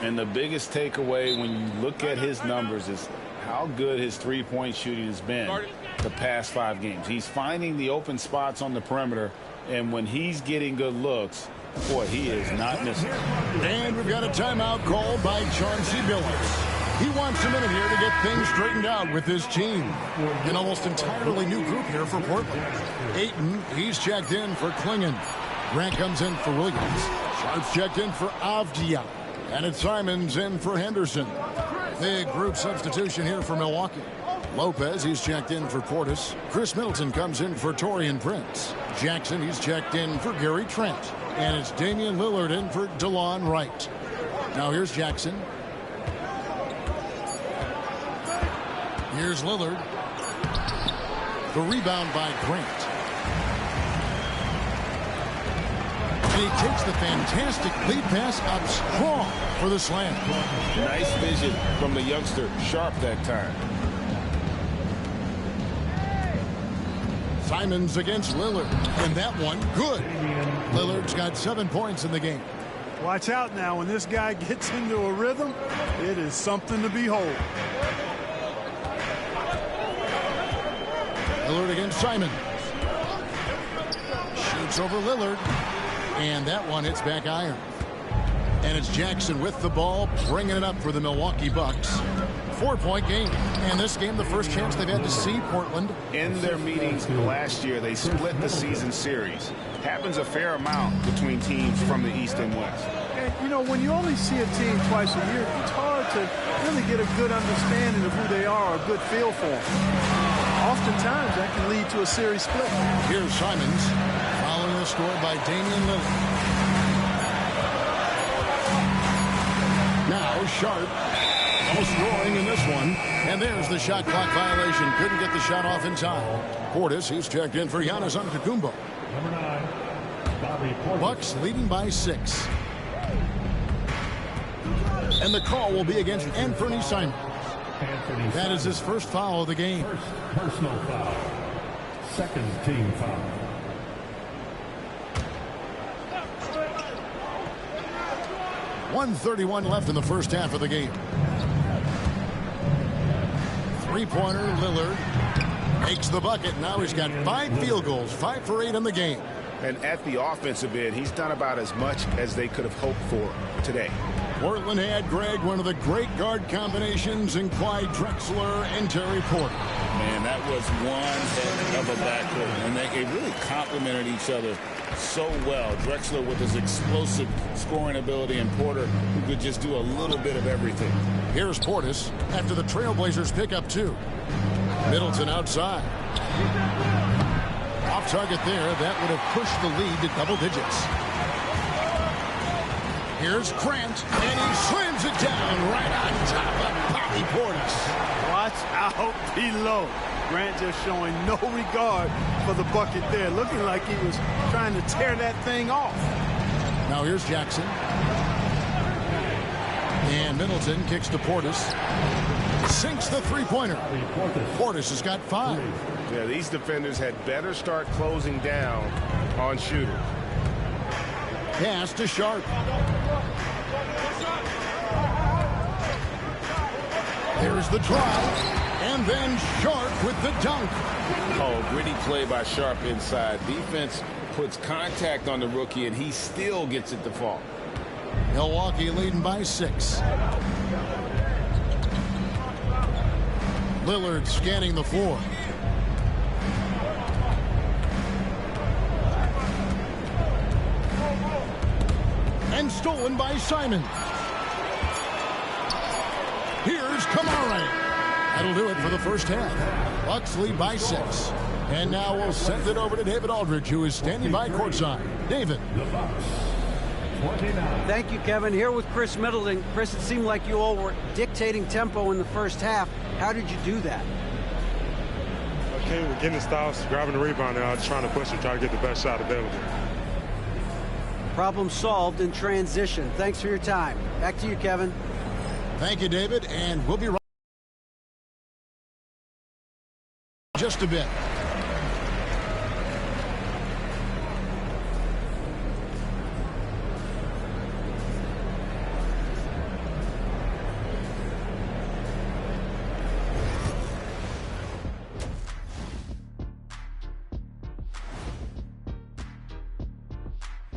And the biggest takeaway when you look at his numbers is how good his three-point shooting has been the past 5 games. He's finding the open spots on the perimeter, and when he's getting good looks, boy, he is not missing. And we've got a timeout called by Chauncey Billups. He wants a minute here to get things straightened out with his team. An almost entirely new group here for Portland. Ayton, he's checked in for Klingon. Grant comes in for Williams. Sharp's checked in for Avdia. And it's Simons in for Henderson. Big group substitution here for Milwaukee. Lopez, he's checked in for Portis. Chris Middleton comes in for Taurean Prince. Jackson, he's checked in for Gary Trent. And it's Damian Lillard in for DeLon Wright. Now here's Jackson. Here's Lillard. The rebound by Grant. And he takes the fantastic lead pass up strong for the slam. Nice vision from the youngster. Sharp that time. Simons against Lillard. And that one, good. Lillard's got 7 points in the game. Watch out now. When this guy gets into a rhythm, it is something to behold. Lillard against Simon. Shoots over Lillard. And that one hits back iron. And it's Jackson with the ball, bringing it up for the Milwaukee Bucks. 4-point game. And this game, the first chance they've had to see Portland. In their meetings last year, they split the season series. Happens a fair amount between teams from the East and West. And, you know, when you only see a team twice a year, it's hard to really get a good understanding of who they are, a good feel for them. Oftentimes, that can lead to a series split. Here's Simons, following the score by Damian Lillard. Now Sharp, no scoring in this one. And there's the shot clock violation. Couldn't get the shot off in time. Portis, he's checked in for Giannis Antetokounmpo. Number 9, Bobby Portis. Bucks leading by 6. And the call will be against Anthony Simons. That is his first foul of the game. First personal foul. Second team foul. 1:31 left in the first half of the game. Three-pointer, Lillard makes the bucket. Now he's got 5 field goals, 5 for 8 in the game. And at the offensive end, he's done about as much as they could have hoped for today. Portland had, Greg, one of the great guard combinations in Clyde Drexler and Terry Porter. Man, that was one heck of a backcourt, and they really complemented each other so well. Drexler with his explosive scoring ability, and Porter who could just do a little bit of everything. Here's Portis after the Trailblazers pick up 2. Middleton outside. Off target there. That would have pushed the lead to double digits. Here's Grant, and he slams it down right on top of Bobby Portis. Watch out below. Grant just showing no regard for the bucket there. Looking like he was trying to tear that thing off. Now here's Jackson. And Middleton kicks to Portis. Sinks the three-pointer. Portis has got 5. Yeah, these defenders had better start closing down on shooters. Pass to Sharp. There's the try. And then Sharp with the dunk. Oh, gritty play by Sharp inside. Defense puts contact on the rookie, and he still gets it to fall. Milwaukee leading by 6. Lillard scanning the floor. And stolen by Simon. Here's Kamara. That'll do it for the first half. Bucks lead by 6. And now we'll send it over to David Aldridge, who is standing by courtside. David. Thank you, Kevin. Here with Chris Middleton. Chris, it seemed like you all were dictating tempo in the first half. How did you do that? Okay, we're getting the stops, grabbing the rebound, and I was trying to push and try to get the best shot available. Problem solved in transition. Thanks for your time. Back to you, Kevin. Thank you, David, and we'll be right just a bit.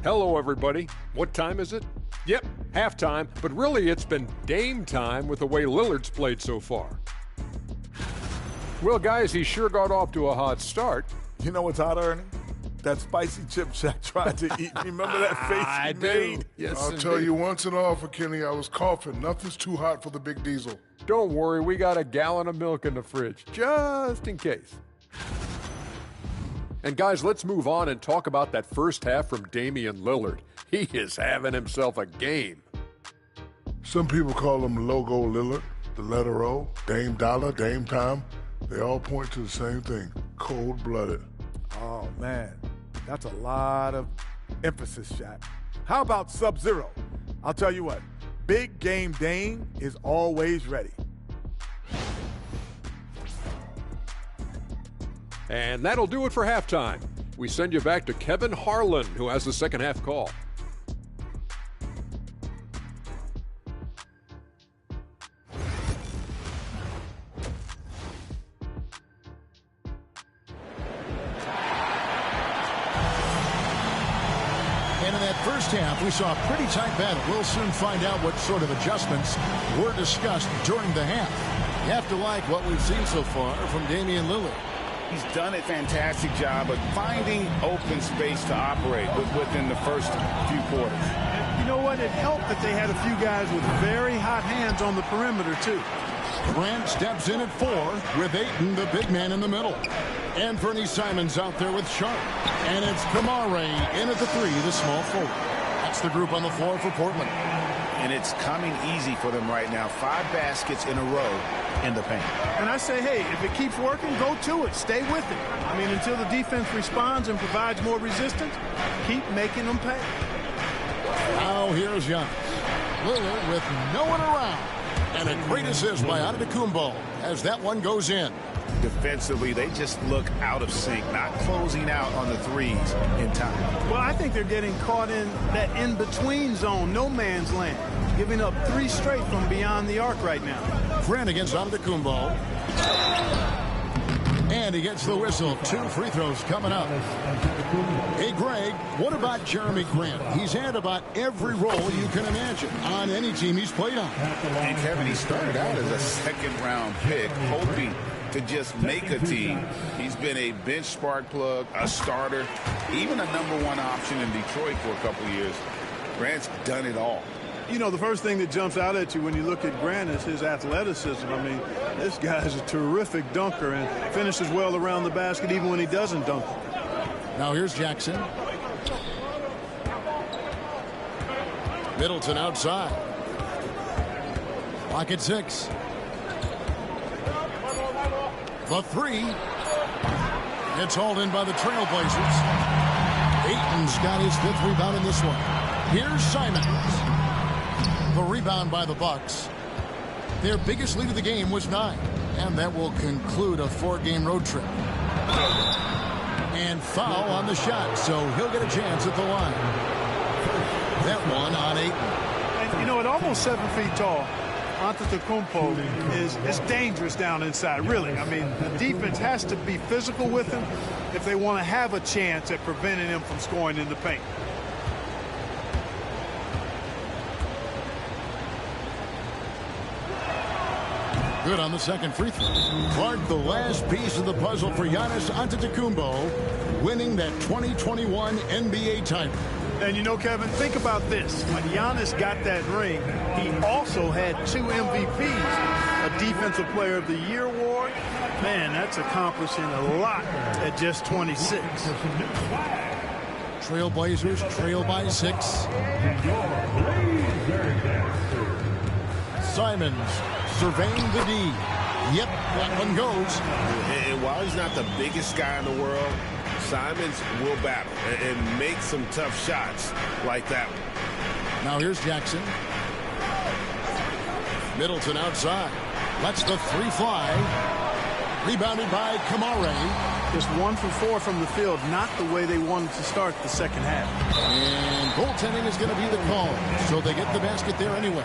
Hello, everybody. What time is it? Yep, halftime, but really it's been Dame time with the way Lillard's played so far. Well, guys, he sure got off to a hot start. You know what's hot, Ernie? That spicy chip Shaq tried to eat. Remember that face he made? Yes, I'll tell you once and all for Kenny, I was coughing. Nothing's too hot for the big diesel. Don't worry, we got a gallon of milk in the fridge, just in case. And guys, let's move on and talk about that first half from Damian Lillard. He is having himself a game. Some people call him Logo Lillard, the letter O, Dame Dollar, Dame Time. They all point to the same thing, cold-blooded. Oh, man, that's a lot of emphasis, Shaq. How about Sub-Zero? I'll tell you what, big game Dame is always ready. And that'll do it for halftime. We send you back to Kevin Harlan, who has the second half call. And in that first half, we saw a pretty tight battle. We'll soon find out what sort of adjustments were discussed during the half. You have to like what we've seen so far from Damian Lillard. He's done a fantastic job of finding open space to operate within the first few quarters. You know what? It helped that they had a few guys with very hot hands on the perimeter, too. Grant steps in at 4 with Ayton, the big man in the middle. Anthony Simons out there with Sharp. And it's Kamara in at the 3, the small forward. That's the group on the floor for Portland. And it's coming easy for them right now. 5 baskets in a row in the paint. And I say, hey, if it keeps working, go to it. Stay with it. I mean, until the defense responds and provides more resistance, keep making them pay. Now here's Giannis. Lillard with no one around. And a great assist by Antetokounmpo as that one goes in. defensively, they just look out of sync, not closing out on the threes in time. Well, I think they're getting caught in that in-between zone, no man's land, giving up 3 straight from beyond the arc right now. Grant against Antetokounmpo. And he gets the whistle. 2 free throws coming up. Hey, Greg, what about Jeremy Grant? He's had about every role you can imagine on any team he's played on. And Kevin, he started out as a second-round pick, hoping to just make a team. He's been a bench spark plug, a starter, even a #1 option in Detroit for a couple of years. Grant's done it all. You know, the first thing that jumps out at you when you look at Grant is his athleticism. I mean, this guy's a terrific dunker and finishes well around the basket even when he doesn't dunk. Now here's Jackson. Middleton outside. Clock at 6. The 3. It's hauled in by the Trailblazers. Ayton's got his 5th rebound in this one. Here's Simons. The rebound by the Bucks. Their biggest lead of the game was 9. And that will conclude a 4-game road trip. And foul on the shot, so he'll get a chance at the line. That one on Ayton. And, you know, at almost 7 feet tall, Antetokounmpo is dangerous down inside, really. I mean, the defense has to be physical with him if they want to have a chance at preventing him from scoring in the paint. Good on the second free throw. Clark, the last piece of the puzzle for Giannis Antetokounmpo, winning that 2021 NBA title. And you know, Kevin, think about this. When Giannis got that ring, he also had 2 MVPs, a Defensive Player of the Year award. Man, that's accomplishing a lot at just 26. Trailblazers trail by 6. Simons surveying the D. Yep, that one goes. And while he's not the biggest guy in the world, Simons will battle and make some tough shots like that one. Now here's Jackson. Middleton outside. Lets the 3 fly. Rebounded by Kamare. Just 1 for 4 from the field, not the way they wanted to start the second half. And goaltending is going to be the call, so they get the basket there anyway.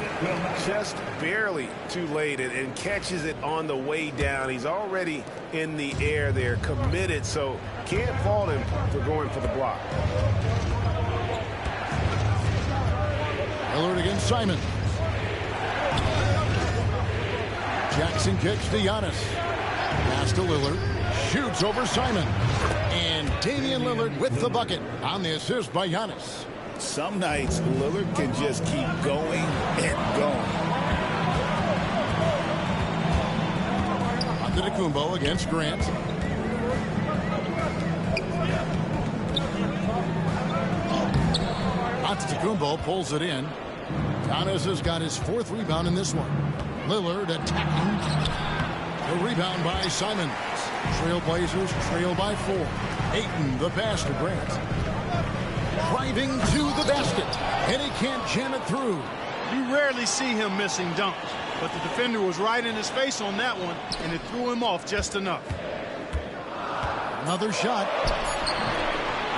Just barely too late and catches it on the way down. He's already in the air there, committed, so can't fault him for going for the block. Lillard against Simon. Jackson kicks to Giannis. Pass to Lillard. Shoots over Simon. And Damian Lillard with the bucket on the assist by Giannis. Some nights, Lillard can just keep going and going. Antetokounmpo against Grant. Antetokounmpo pulls it in. Giannis has got his 4th rebound in this one. Lillard attacking. The rebound by Simons. Trailblazers trail by 4. Ayton, the pass to Grant. Driving to the basket. And he can't jam it through. You rarely see him missing dunks, but the defender was right in his face on that one, and it threw him off just enough. Another shot.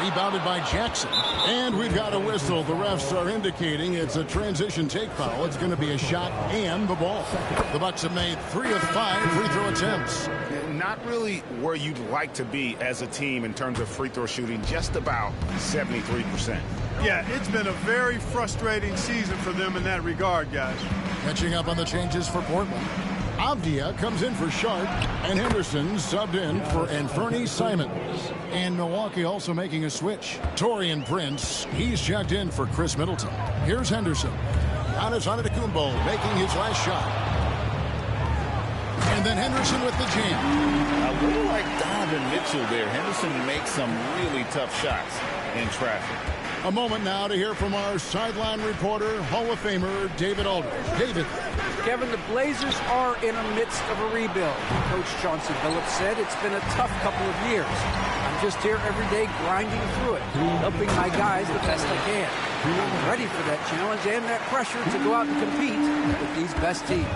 Rebounded by Jackson. And we've got a whistle. The refs are indicating it's a transition take foul. It's going to be a shot and the ball. The Bucks have made 3 of 5 free throw attempts. Not really where you'd like to be as a team in terms of free throw shooting, just about 73%. Yeah, it's been a very frustrating season for them in that regard, guys. Catching up on the changes for Portland. Avdia comes in for Sharp, and Henderson subbed in for Anthony Simons. And Milwaukee also making a switch. Taurean Prince, he's checked in for Chris Middleton. Here's Henderson. Giannis Antetokounmpo making his last shot. And then Henderson with the jam. A little like Donovan Mitchell there. Henderson makes some really tough shots in traffic. A moment now to hear from our sideline reporter, Hall of Famer David Aldridge. David. Kevin, the Blazers are in the midst of a rebuild. Coach Chauncey Billups said it's been a tough couple of years. I'm just here every day grinding through it, helping my guys the best I can. I'm ready for that challenge and that pressure to go out and compete with these best teams.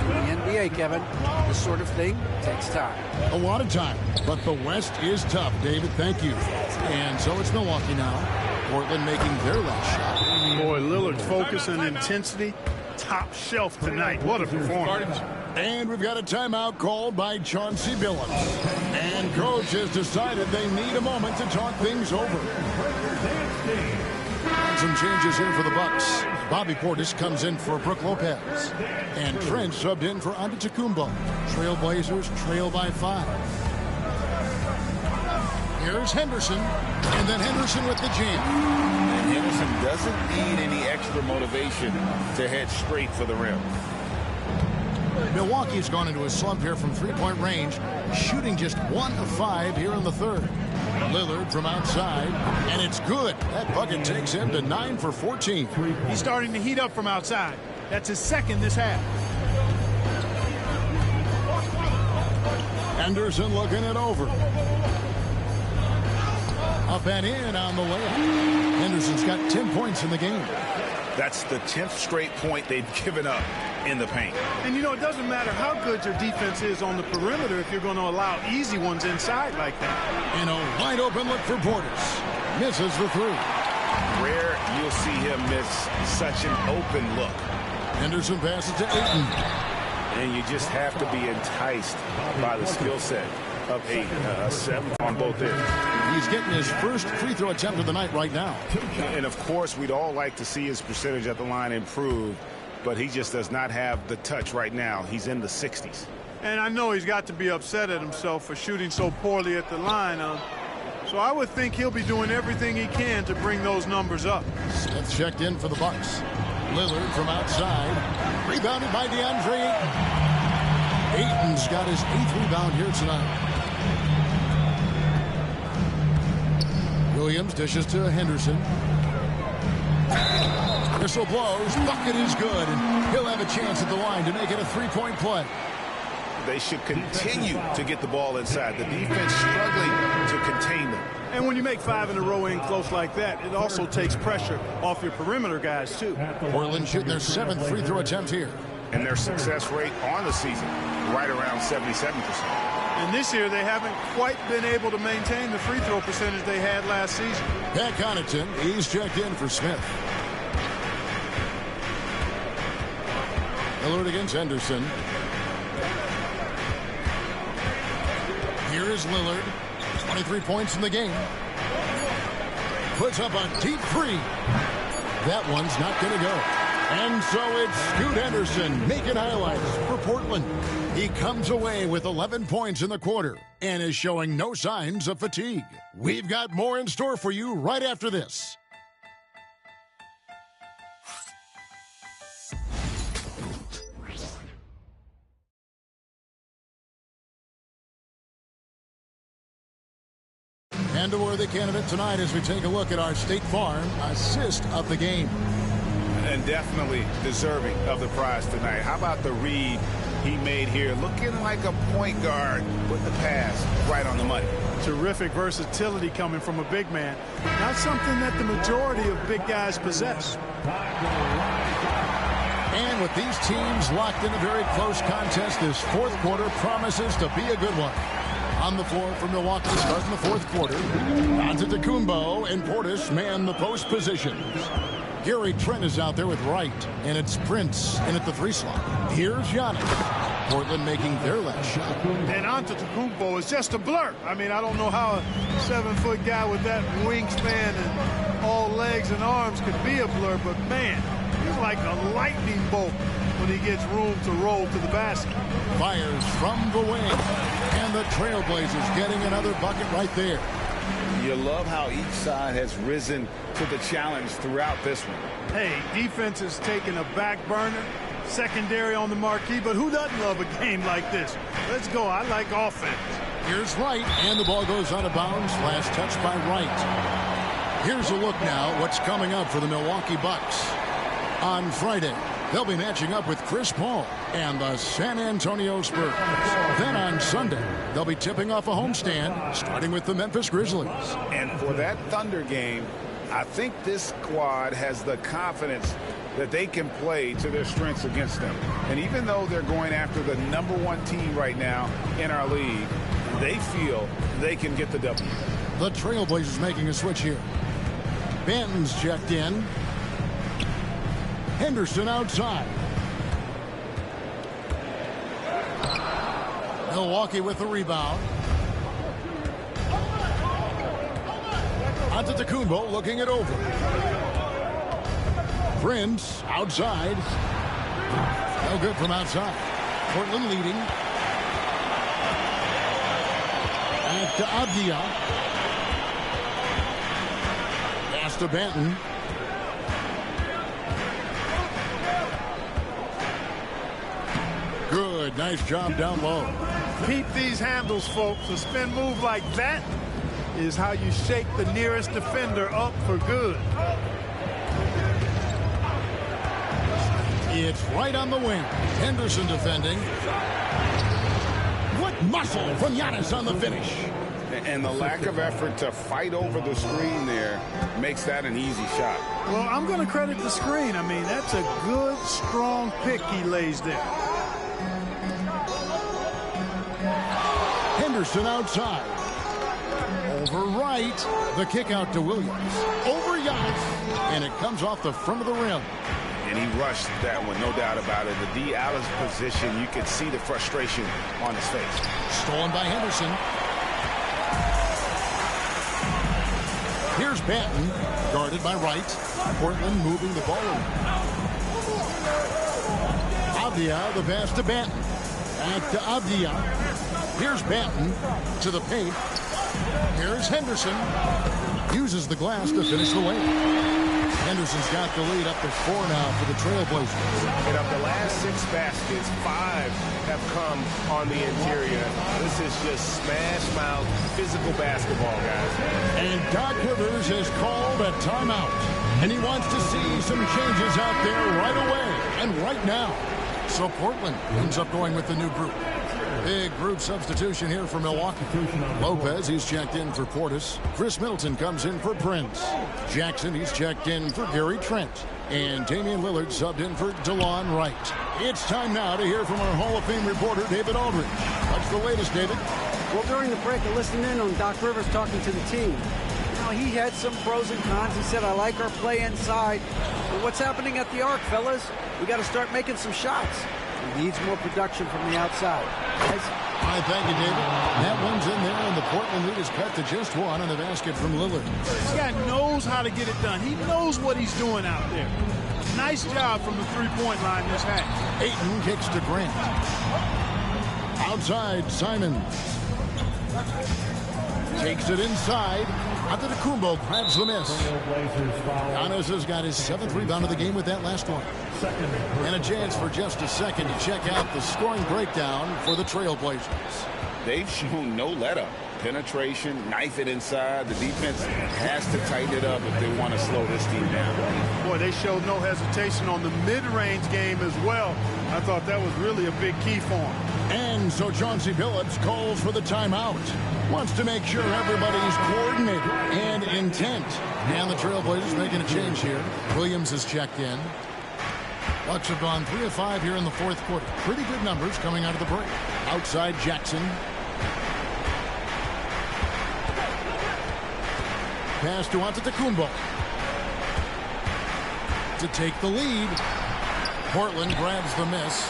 In the NBA, Kevin, the This sort of thing takes time. A lot of time, but the West is tough, David. Thank you. And so it's Milwaukee now. Portland making their last shot. Boy, Lillard's focus and intensity, top shelf tonight. What a performance. And we've got a timeout called by Chauncey Billups. And coach has decided they need a moment to talk things over. Some changes here for the Bucks. Bobby Portis comes in for Brook Lopez. And Trent subbed in for Antetokounmpo. Trailblazers trail by 5. Here's Henderson. And then Henderson with the jam. And Henderson doesn't need any extra motivation to head straight for the rim. Milwaukee's gone into a slump here from three-point range, shooting just 1 of 5 here in the third. Lillard from outside, and it's good. That bucket takes him to 9 for 14. He's starting to heat up from outside. That's his second this half. Anderson looking it over. Up and in on the layup. Henderson's got 10 points in the game. That's the 10th straight point they've given up in the paint. And, you know, it doesn't matter how good your defense is on the perimeter if you're going to allow easy ones inside like that. And a wide open look for Portis. Misses the 3. Rare you'll see him miss such an open look. Henderson passes to Ayton. And you just have to be enticed by the skill set of Ayton. 7 on both ends. He's getting his first free throw attempt of the night right now. And, of course, we'd all like to see his percentage at the line improve, but he just does not have the touch right now. He's in the 60s. And I know he's got to be upset at himself for shooting so poorly at the line. So I would think he'll be doing everything he can to bring those numbers up. Smith checked in for the Bucks. Lillard from outside. Rebounded by DeAndre Ayton. Ayton's got his 8th rebound here tonight. Williams dishes to Henderson. Whistle blows. Bucket is good. And he'll have a chance at the line to make it a 3-point play. They should continue to get the ball inside. The defense struggling to contain them. And when you make 5 in a row in close like that, it also takes pressure off your perimeter guys, too. Portland shooting their 7th free throw attempt here. And their success rate on the season, right around 77%. And this year, they haven't quite been able to maintain the free throw percentage they had last season. Pat Connaughton, he's checked in for Smith. Lillard against Henderson. Here is Lillard. 23 points in the game. Puts up a deep 3. That one's not going to go. And so it's Scoot Henderson making highlights for Portland. He comes away with 11 points in the quarter and is showing no signs of fatigue. We've got more in store for you right after this. And a worthy candidate tonight as we take a look at our State Farm assist of the game. And definitely deserving of the prize tonight. How about the read he made here? Looking like a point guard with the pass right on the money. Terrific versatility coming from a big man. Not something that the majority of big guys possess. And with these teams locked in a very close contest, this fourth quarter promises to be a good one. On the floor for Milwaukee starting the fourth quarter. Antetokounmpo and Portis man the post positions. Gary Trent is out there with Wright, and it's Prince in at the 3 slot. Here's Giannis. Portland making their last shot. And Antetokounmpo is just a blur. I mean, I don't know how a 7-foot guy with that wingspan and all legs and arms could be a blur, but man, he's like a lightning bolt when he gets room to roll to the basket. Fires from the wing, and the Trailblazers getting another bucket right there. You love how each side has risen to the challenge throughout this one. Hey, defense is taking a back burner, secondary on the marquee, but who doesn't love a game like this? Let's go. I like offense. Here's Wright, and the ball goes out of bounds. Last touch by Wright. Here's a look now what's coming up for the Milwaukee Bucks. On Friday, they'll be matching up with Chris Paul and the San Antonio Spurs. Then on Sunday, they'll be tipping off a homestand, starting with the Memphis Grizzlies. And for that Thunder game, I think this squad has the confidence that they can play to their strengths against them. And even though they're going after the #1 team right now in our league, they feel they can get the W. The Trailblazers making a switch here. Banton's checked in. Henderson outside. Milwaukee with the rebound. Antetokounmpo looking it over. Prince outside. No good from outside. Portland leading. Back to Abdia. Pass to Banton. Good. Nice job down low. Keep these handles, folks. A spin move like that is how you shake the nearest defender up for good. It's right on the wing. Henderson defending. What muscle from Giannis on the finish. And the lack of effort to fight over the screen there makes that an easy shot. Well, I'm going to credit the screen. I mean, that's a good, strong pick he lays there. Henderson outside. Over right. The kick out to Williams. Over Giannis. And it comes off the front of the rim. And he rushed that one, no doubt about it. The D. Allen's position, you could see the frustration on his face. Stolen by Henderson. Here's Banton, guarded by Wright. Portland moving the ball around. Abdia, the pass to Banton. Back to Abdia. Here's Banton to the paint. Here's Henderson. Uses the glass to finish the lane. Henderson's got the lead up to 4 now for the Trailblazers. And of the last 6 baskets, 5 have come on the interior. This is just smash-mouth physical basketball, guys. And Doc Rivers has called a timeout. And he wants to see some changes out there right away and right now. So Portland ends up going with the new group. Big group substitution here for Milwaukee. Lopez, he's checked in for Portis. Chris Middleton comes in for Prince. Jackson, he's checked in for Gary Trent. And Damian Lillard subbed in for DeLon Wright. It's time now to hear from our Hall of Fame reporter, David Aldridge. What's the latest, David? Well, during the break, I listened in on Doc Rivers talking to the team. Now, he had some pros and cons. He said, I like our play inside. But what's happening at the arc, fellas? We got to start making some shots. He needs more production from the outside. All right, thank you, David. That one's in there, and the Portland lead is cut to just 1 on the basket from Lillard. This guy knows how to get it done. He knows what he's doing out there. Nice job from the three-point line this half. Ayton kicks to Grant. Outside, Simons. Takes it inside. Antetokounmpo grabs the miss. Giannis has got his 7th rebound of the game with that last one. And a chance for just a second to check out the scoring breakdown for the Trailblazers. They've shown no let-up. Penetration, knife it inside. The defense has to tighten it up if they want to slow this team down. Boy, they showed no hesitation on the mid-range game as well. I thought that was really a big key for them. And so Chauncey Billups calls for the timeout. Wants to make sure everybody's coordinated and intent. And the Trailblazers making a change here. Williams is checked in. Bucks have gone 3 of 5 here in the 4th quarter. Pretty good numbers coming out of the break. Outside Jackson. Pass to Antetokounmpo. To take the lead. Portland grabs the miss.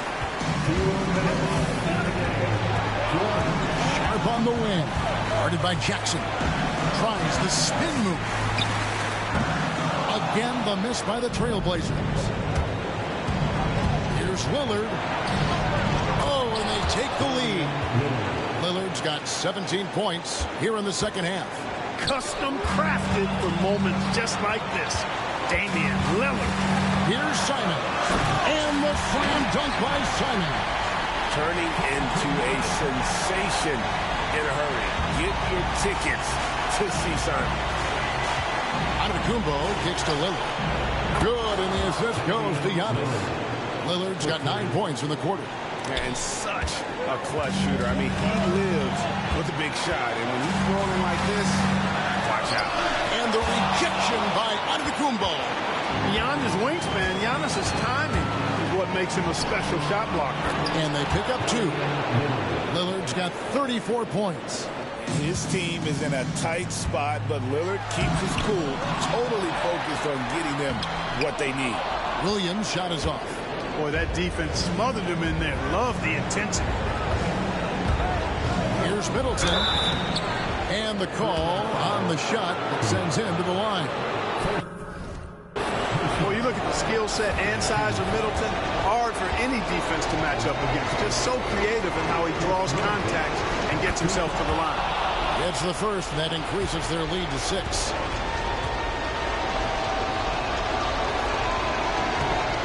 Sharp on the wing. Guarded by Jackson. Tries the spin move. Again, the miss by the Trailblazers. Here's Lillard. Oh, and they take the lead. Lillard's got 17 points here in the second half. Custom crafted for moments just like this. Damian Lillard. Here's Simon. And the slam dunk by Simon. Turning into a sensation in a hurry. Get your tickets to see Simon. Antetokounmpo kicks to Lillard. Good, and the assist goes to Giannis. Lillard's got 9 points in the quarter. And such a clutch shooter. I mean, he lives with a big shot. And when he's rolling like this, watch out. And the rejection by Antetokounmpo. beyond his wingspan, Giannis's timing is what makes him a special shot blocker. And they pick up 2. Lillard's got 34 points. His team is in a tight spot, but Lillard keeps his cool, totally focused on getting them what they need. Williams' shot is off. Boy, that defense smothered him in there. Love the intensity. Here's Middleton. And the call on the shot that sends him to the line. Well, you look at the skill set and size of Middleton, hard for any defense to match up against. Just so creative in how he draws contacts and gets himself to the line. Gets the first, and that increases their lead to 6.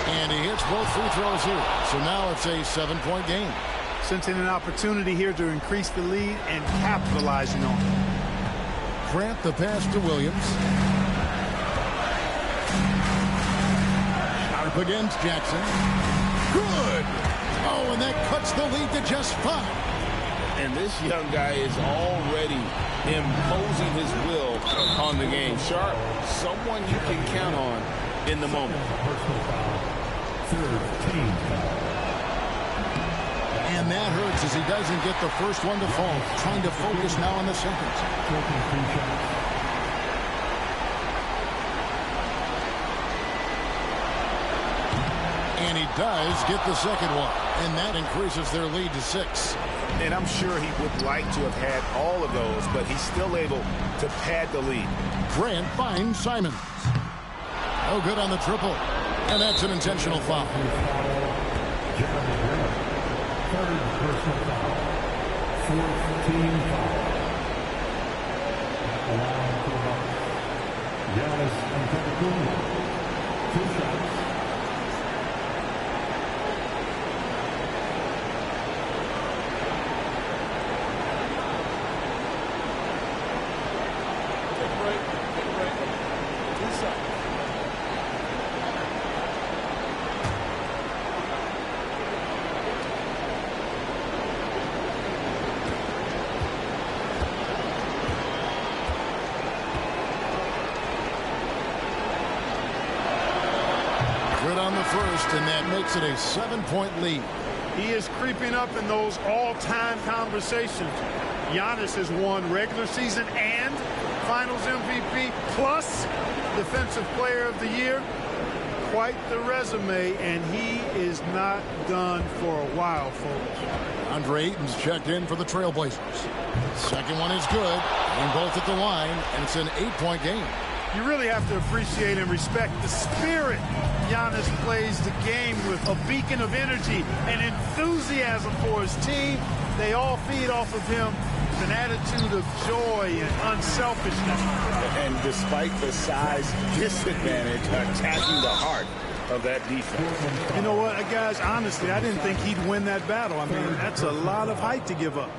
And he hits both free throws here. So now it's a 7-point game. Sensing an opportunity here to increase the lead and capitalizing on it. Grant the pass to Williams. Sharp against Jackson. Good! Oh, and that cuts the lead to just 5. And this young guy is already imposing his will on the game. Sharp, someone you can count on in the moment. And that hurts as he doesn't get the first one to fall. Trying to focus now on the second. And he does get the second one. And that increases their lead to 6. And I'm sure he would like to have had all of those, but he's still able to pad the lead. Grant finds Simons. No good on the triple. And that's an intentional foul. Third personal foul. 4th team foul. At the line for Giannis Antetokounmpo. 2 shots. Take a break. 2 seconds. On the first, and that makes it a 7-point lead. He is creeping up in those all-time conversations. Giannis has won regular season and Finals MVP plus Defensive Player of the Year. Quite the resume, and he is not done for a while, folks. Andre Ayton's checked in for the Trailblazers. Second one is good, and both at the line, and it's an 8-point game. You really have to appreciate and respect the spirit Giannis plays the game with. A beacon of energy and enthusiasm for his team. They all feed off of him. An attitude of joy and unselfishness. And despite the size disadvantage, attacking the heart of that defense. You know what, guys, honestly, I didn't think he'd win that battle. I mean, that's a lot of height to give up.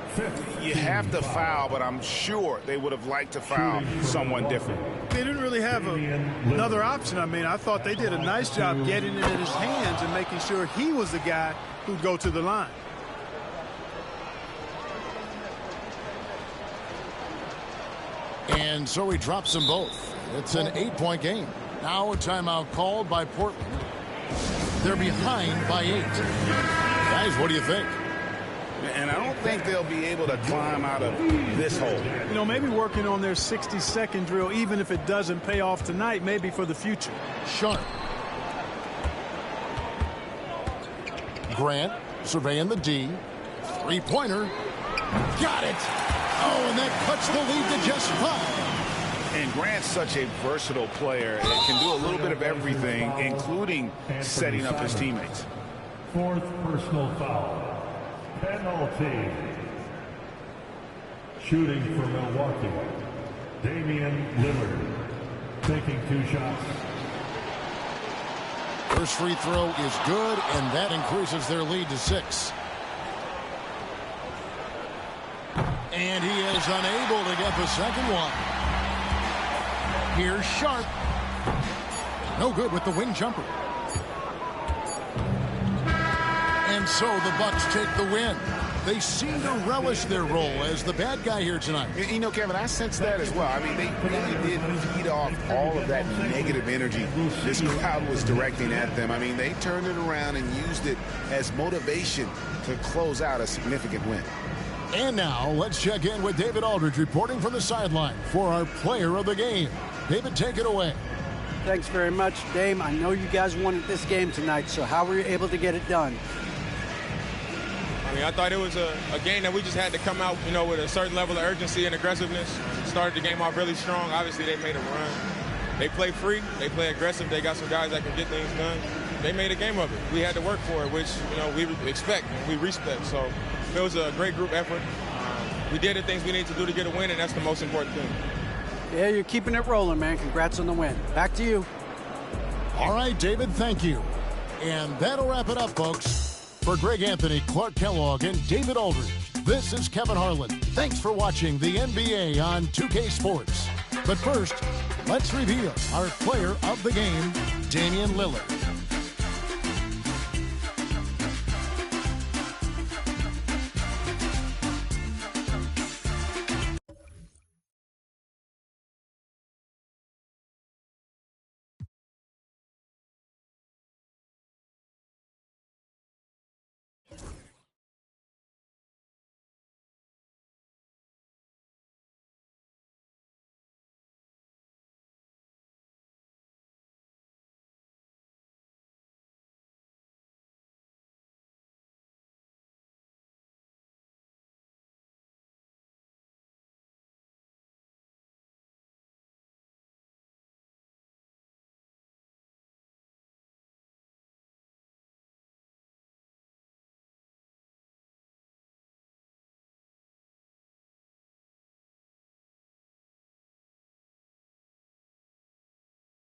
You have to foul, but I'm sure they would have liked to foul someone different. They didn't really have another option. I mean, I thought they did a nice job getting it in his hands and making sure he was the guy who'd go to the line. And so he drops them both. It's an 8-point game. Now a timeout called by Portland. They're behind by 8. Guys, what do you think? And I don't think they'll be able to climb out of this hole. You know, maybe working on their 60-second drill, even if it doesn't pay off tonight, maybe for the future. Sharp. Grant surveying the D. 3-pointer. Got it. Oh, and that cuts the lead to just 5. And Grant's such a versatile player and can do a little bit of everything, including setting up his teammates. 4th personal foul. Penalty. Shooting for Milwaukee. Damian Lillard. Taking 2 shots. First free throw is good, and that increases their lead to 6. And he is unable to get the second one. Here's Sharp. No good with the wing jumper. And so the Bucks take the win. They seem to relish their role as the bad guy here tonight. You know, Kevin, I sense that as well. I mean, they really did feed off all of that negative energy this crowd was directing at them. I mean, they turned it around and used it as motivation to close out a significant win. And now, let's check in with David Aldridge reporting from the sideline for our player of the game. David, take it away. Thanks very much, Dame. I know you guys wanted this game tonight, so how were you able to get it done? I mean, I thought it was a game that we just had to come out, you know, with a certain level of urgency and aggressiveness. Started the game off really strong. Obviously, they made a run. They play free. They play aggressive. They got some guys that can get things done. They made a game of it. We had to work for it, which, you know, we expect and we respect. So it was a great group effort. We did the things we need to do to get a win, and that's the most important thing. Yeah, you're keeping it rolling, man. Congrats on the win. Back to you. All right, David, thank you. And that'll wrap it up, folks. For Greg Anthony, Clark Kellogg, and David Aldridge, this is Kevin Harlan. Thanks for watching the NBA on 2K Sports. But first, let's reveal our player of the game, Damian Lillard.